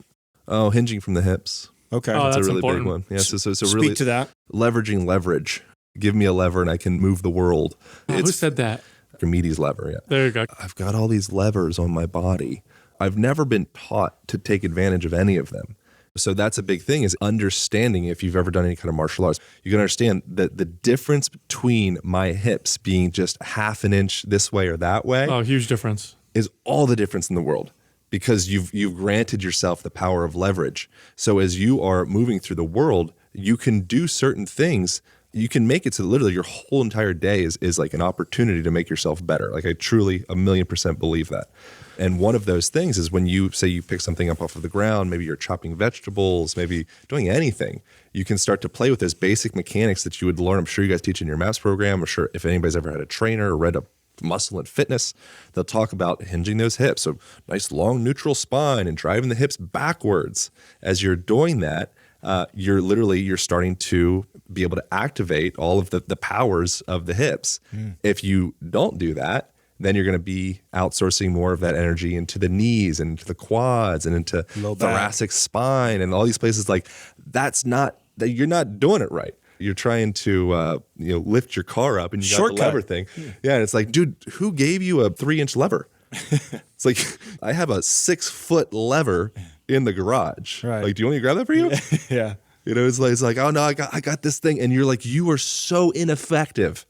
Oh, hinging from the hips. Okay. That's a really important. big one. Yeah, so Speak really to that. Leveraging leverage. Give me a lever and I can move the world. Who said that? Archimedes' lever, yeah. There you go. I've got all these levers on my body. I've never been taught to take advantage of any of them. So that's a big thing, is understanding. If you've ever done any kind of martial arts, you can understand that the difference between my hips being just half an inch this way or that way. Oh, huge difference. Is all the difference in the world. Because you've granted yourself the power of leverage. So as you are moving through the world, you can do certain things. You can make it so literally your whole entire day is like an opportunity to make yourself better. Like I truly 1,000,000% believe that. And one of those things is when you say you pick something up off of the ground, maybe you're chopping vegetables, maybe doing anything, you can start to play with those basic mechanics that you would learn. I'm sure you guys teach in your MAPS program. I'm sure if anybody's ever had a trainer or read a Muscle and Fitness, they'll talk about hinging those hips. So nice long neutral spine and driving the hips backwards. As you're doing that, you're starting to be able to activate all of the powers of the hips. If you don't do that, then you're going to be outsourcing more of that energy into the knees and into the quads and into thoracic spine and all these places. Like you're not doing it right. You're trying to lift your car up and you got the lever thing. Yeah, and it's like, dude, who gave you a 3-inch lever? It's like, I have a 6-foot lever in the garage. Right. Like, do you want me to grab that for you? Yeah. It's like, oh no, I got this thing, and you're like, you are so ineffective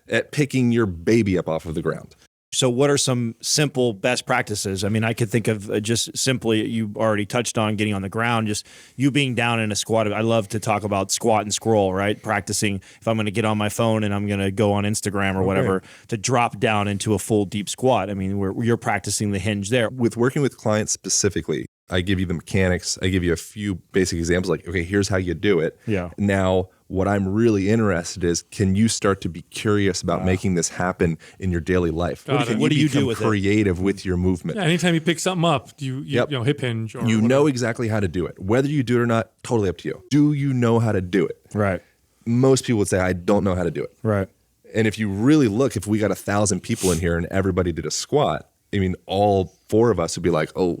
at picking your baby up off of the ground. So what are some simple best practices? I mean, I could think of just simply, you already touched on getting on the ground, just you being down in a squat. I love to talk about squat and scroll, right? Practicing if I'm going to get on my phone and I'm going to go on Instagram or whatever, to drop down into a full deep squat. I mean, you're practicing the hinge there. With working with clients specifically, I give you the mechanics. I give you a few basic examples like, okay, here's how you do it. Yeah. Now, what I'm really interested is, can you start to be curious about making this happen in your daily life? What do you do with creative with your movement? Yeah, anytime you pick something up, you hip hinge or you whatever. know exactly how to do it. Whether you do it or not, totally up to you. Do you know how to do it? Right. Most people would say, I don't know how to do it. Right. And if you really look, if we got 1,000 people in here and everybody did a squat, I mean, all 4 of us would be like, oh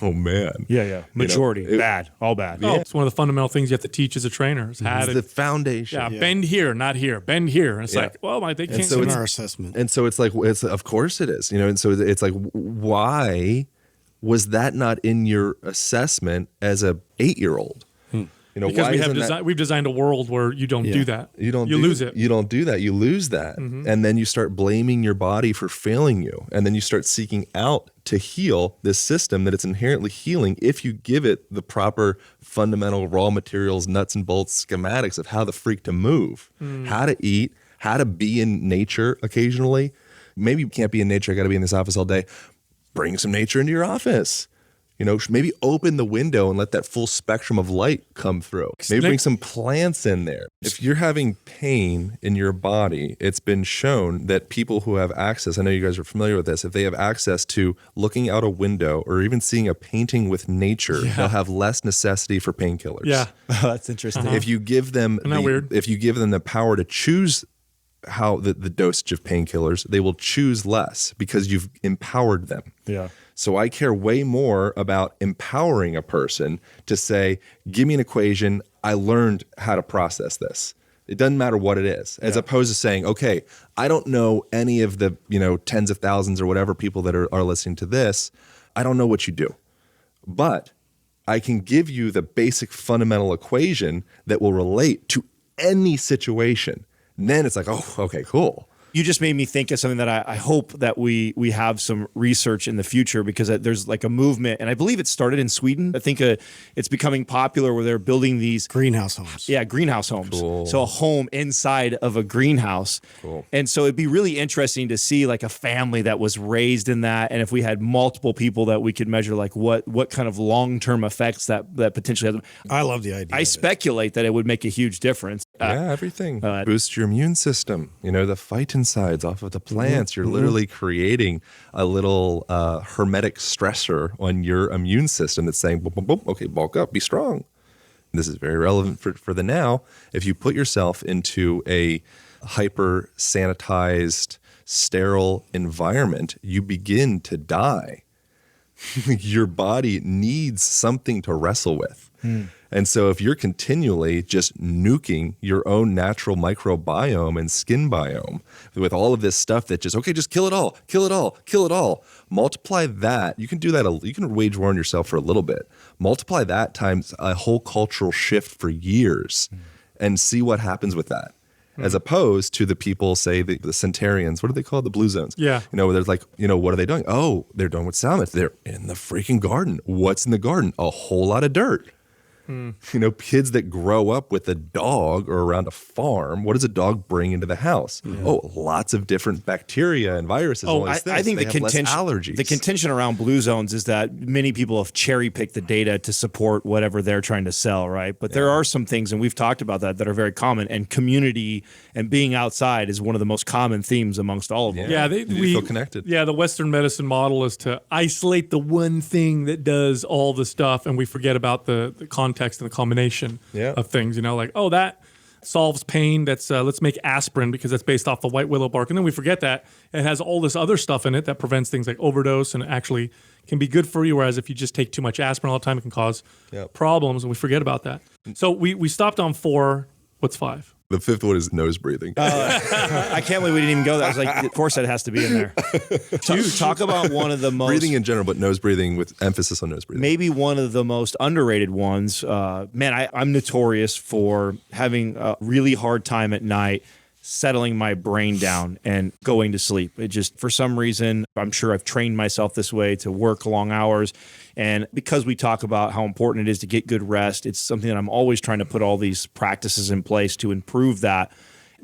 man. Yeah. Majority, bad, all bad. Oh, it's one of the fundamental things you have to teach as a trainer. Is how It's to, the foundation. yeah, bend here, not here. Bend here. And it's like, well, they can't so see it's me. Our assessment. And so it's like, of course it is, and so it's like, why was that not in your assessment as a 8-year-old? Because we've designed a world where you don't do that. You lose it. You don't do that. You lose that. And then you start blaming your body for failing you. And then you start seeking out to heal this system that it's inherently healing if you give it the proper fundamental raw materials, nuts and bolts, schematics of how the freak to move, how to eat, how to be in nature occasionally. Maybe you can't be in nature. I got to be in this office all day. Bring some nature into your office. Maybe open the window and let that full spectrum of light come through. Maybe bring some plants in there. If you're having pain in your body, it's been shown that people who have access, I know you guys are familiar with this, if they have access to looking out a window or even seeing a painting with nature, they'll have less necessity for painkillers. Yeah. That's interesting. If you give them if you give them the power to choose how the dosage of painkillers, they will choose less because you've empowered them. Yeah. So I care way more about empowering a person to say, give me an equation. I learned how to process this. It doesn't matter what it is, as opposed to saying, okay, I don't know any of the, tens of thousands or whatever people that are listening to this. I don't know what you do, but I can give you the basic fundamental equation that will relate to any situation. And then it's like, oh, okay, cool. You just made me think of something that I hope that we have some research in the future, because there's like a movement, and I believe it started in Sweden. I think it's becoming popular where they're building these Greenhouse homes. Yeah, greenhouse homes. Cool. So a home inside of a greenhouse. Cool. And so it'd be really interesting to see like a family that was raised in that, and if we had multiple people that we could measure like what kind of long-term effects that potentially has. I love the idea. I speculate that it would make a huge difference. Everything. Boost your immune system. The phytoncides off of the plants. You're literally creating a little hermetic stressor on your immune system that's saying, boom, boom, boom, okay, bulk up, be strong. This is very relevant for the now. If you put yourself into a hyper sanitized, sterile environment, you begin to die. Your body needs something to wrestle with. And so if you're continually just nuking your own natural microbiome and skin biome with all of this stuff that just kill it all, kill it all, kill it all, multiply that. You can do that. You can wage war on yourself for a little bit. Multiply that times a whole cultural shift for years and see what happens with that. As opposed to the people, say the centarians, what do they call it? The blue zones. Yeah. There's like, what are they doing? Oh, they're doing with salmon. They're in the freaking garden. What's in the garden? A whole lot of dirt. Kids that grow up with a dog or around a farm, what does a dog bring into the house? Oh, lots of different bacteria and viruses. Oh, and all these things. I think they the have less contention, allergies. the contention around blue zones is that many people have cherry picked the data to support whatever they're trying to sell, right? But there are some things, and we've talked about that are very common. And community and being outside is one of the most common themes amongst all of them. Yeah, we feel connected. Yeah, the Western medicine model is to isolate the one thing that does all the stuff, and we forget about the context and the combination of things. Like, oh, solves pain. That's let's make aspirin because that's based off the white willow bark. And then we forget that it has all this other stuff in it that prevents things like overdose and actually can be good for you. Whereas if you just take too much aspirin all the time, it can cause problems. And we forget about that. So we stopped on 4. What's 5? The 5th one is nose breathing. I can't believe we didn't even go there. I was like, of course that has to be in there. Dude, talk about one of the most... Breathing in general, but nose breathing with emphasis on nose breathing. Maybe one of the most underrated ones. I'm notorious for having a really hard time at night settling my brain down and going to sleep. It just, for some reason, I'm sure I've trained myself this way to work long hours. And because we talk about how important it is to get good rest, it's something that I'm always trying to put all these practices in place to improve that.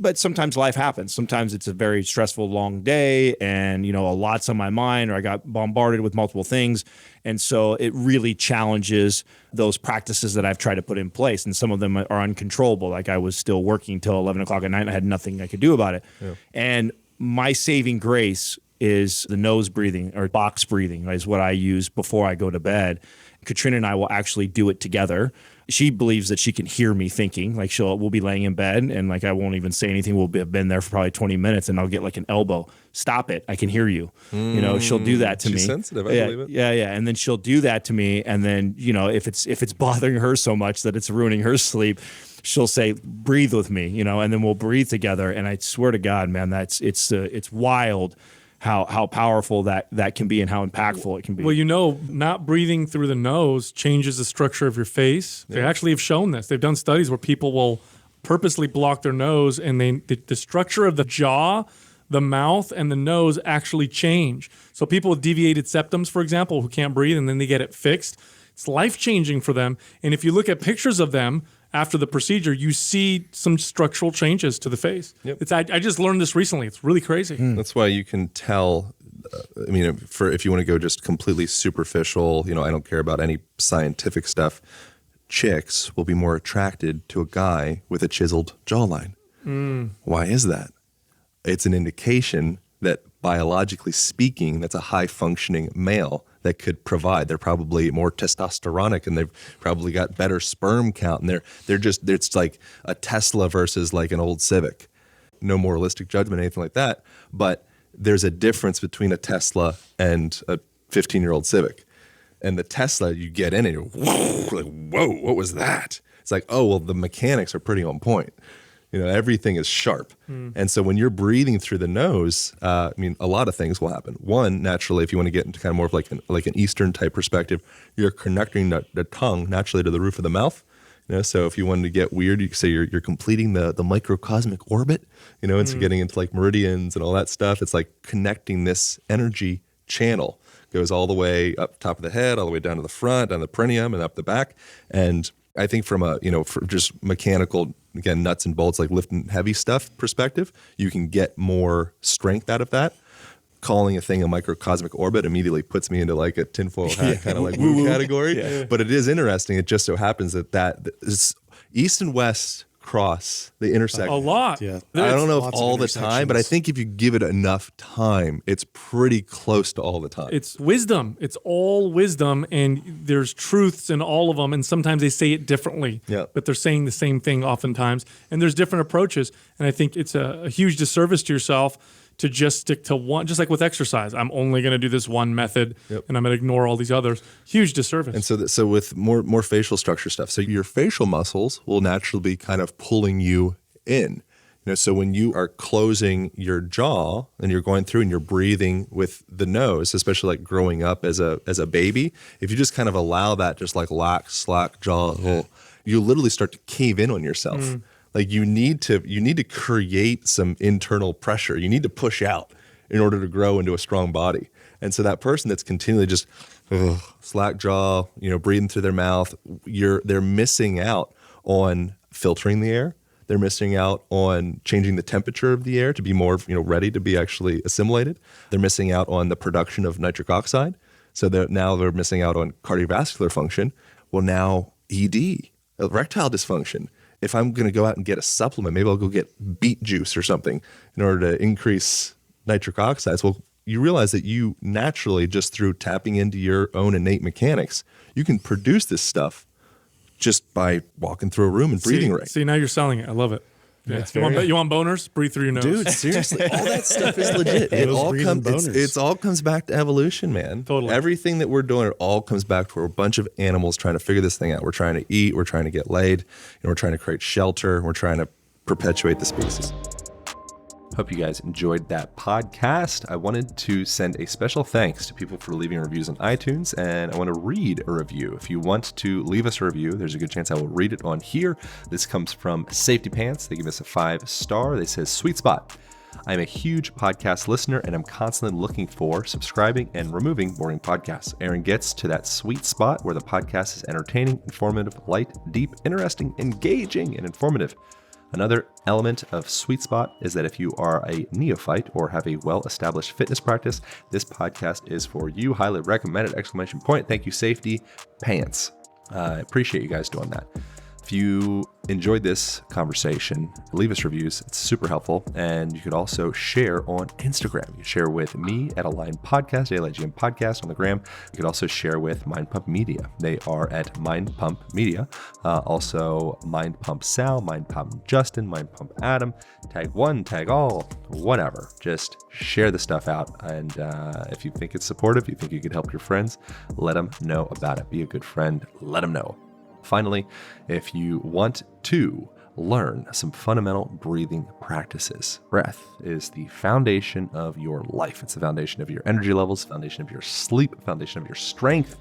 But sometimes life happens. Sometimes it's a very stressful, long day and, a lot's on my mind, or I got bombarded with multiple things. And so it really challenges those practices that I've tried to put in place. And some of them are uncontrollable. Like I was still working till 11 o'clock at night and I had nothing I could do about it. Yeah. And my saving grace is the nose breathing, or box breathing is what I use before I go to bed. Katrina and I will actually do it together. She believes that she can hear me thinking. Like we'll be laying in bed and like I won't even say anything. We'll have been there for probably 20 minutes and I'll get like an elbow. Stop it. I can hear you. She'll do that to me. She's sensitive. I believe it. Yeah. And then she'll do that to me. And then, if it's bothering her so much that it's ruining her sleep, she'll say, breathe with me, and then we'll breathe together. And I swear to God, man, it's wild how powerful that can be and how impactful it can be. Well, not breathing through the nose changes the structure of your face. They actually have shown this. They've done studies where people will purposely block their nose and the structure of the jaw, the mouth, and the nose actually change. So people with deviated septums, for example, who can't breathe and then they get it fixed, it's life-changing for them. And if you look at pictures of them after the procedure, you see some structural changes to the face. Yep. I just learned this recently. It's really crazy. That's why you can tell, if you want to go just completely superficial, I don't care about any scientific stuff, chicks will be more attracted to a guy with a chiseled jawline. Why is that? It's an indication that biologically speaking, that's a high-functioning male that could provide. They're probably more testosteronic and they've probably got better sperm count. And it's like a Tesla versus like an old Civic. No moralistic judgment, anything like that. But there's a difference between a Tesla and a 15-year-old Civic. And the Tesla, you get in and you're like, whoa, what was that? It's like, oh, well, the mechanics are pretty on point. Everything is sharp. And so when you're breathing through the nose, a lot of things will happen. One, naturally, if you want to get into kind of more of like an Eastern type perspective, you're connecting the tongue naturally to the roof of the mouth. So if you wanted to get weird, you could say you're completing the microcosmic orbit, and so getting into like meridians and all that stuff. It's like connecting this energy channel. Goes all the way up top of the head, all the way down to the front, down the perineum, and up the back. And I think from for just mechanical, again, nuts and bolts, like lifting heavy stuff perspective, you can get more strength out of that. Calling a thing a microcosmic orbit immediately puts me into like a tinfoil hat kind of like woo category. Yeah. But it is interesting. It just so happens that is East and West cross, they intersect a lot. Yeah. I don't know if all the time, but I think if you give it enough time, it's pretty close to all the time. It's wisdom. It's all wisdom, and there's truths in all of them, and sometimes they say it differently, but they're saying the same thing oftentimes, and there's different approaches, and I think it's a huge disservice to yourself to just stick to one, just like with exercise. I'm only going to do this one method, and I'm going to ignore all these others. Huge disservice. And so with more facial structure stuff, so your facial muscles will naturally be kind of pulling you in. So when you are closing your jaw and you're going through and you're breathing with the nose, especially like growing up as a baby, if you just kind of allow that just like slack jaw, you literally start to cave in on yourself. Like you need to create some internal pressure. You need to push out in order to grow into a strong body. And so that person that's continually just slack jaw, breathing through their mouth, they're missing out on filtering the air. They're missing out on changing the temperature of the air to be more, ready to be actually assimilated. They're missing out on the production of nitric oxide. So now they're missing out on cardiovascular function. Well, now ED, erectile dysfunction. If I'm going to go out and get a supplement, maybe I'll go get beet juice or something in order to increase nitric oxides. Well, you realize that you naturally, just through tapping into your own innate mechanics, you can produce this stuff just by walking through a room and breathing right. See, now you're selling it. I love it. Yeah. Yeah, You want boners? Breathe through your nose. Dude, seriously, all that stuff is legit. It all comes back to evolution, man. Totally. Everything that we're doing, it all comes back to a bunch of animals trying to figure this thing out. We're trying to eat, we're trying to get laid, and we're trying to create shelter, we're trying to perpetuate the species. Hope you guys enjoyed that podcast. I wanted to send a special thanks to people for leaving reviews on iTunes, and I want to read a review. If you want to leave us a review, there's a good chance I will read it on here. This comes from Safety Pants. They give us a 5-star. They say, "Sweet spot. I'm a huge podcast listener, and I'm constantly looking for, subscribing, and removing boring podcasts. Aaron gets to that sweet spot where the podcast is entertaining, informative, light, deep, interesting, engaging, and informative. Another element of sweet spot is that if you are a neophyte or have a well-established fitness practice, this podcast is for you. Highly recommended! ! Thank you, Safety Pants. I appreciate you guys doing that. If you enjoyed this conversation, leave us reviews. It's super helpful. And you could also share on Instagram. You share with me at Align Podcast, ALIGM Podcast on the gram. You could also share with Mind Pump Media. They are at Mind Pump Media. Also, Mind Pump Sal, Mind Pump Justin, Mind Pump Adam. Tag one, tag all, whatever. Just share the stuff out. And if you think it's supportive, you think you could help your friends, let them know about it. Be a good friend. Let them know. Finally, if you want to learn some fundamental breathing practices, breath is the foundation of your life. It's the foundation of your energy levels, foundation of your sleep, foundation of your strength.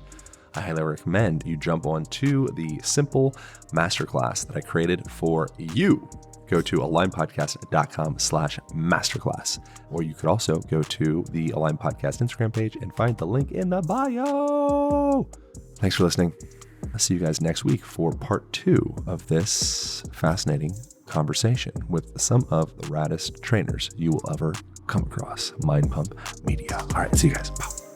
I highly recommend you jump on to the simple masterclass that I created for you. Go to alignpodcast.com/masterclass. Or you could also go to the Align Podcast Instagram page and find the link in the bio. Thanks for listening. I'll see you guys next week for part 2 of this fascinating conversation with some of the raddest trainers you will ever come across. Mind Pump Media. All right, see you guys. Bye.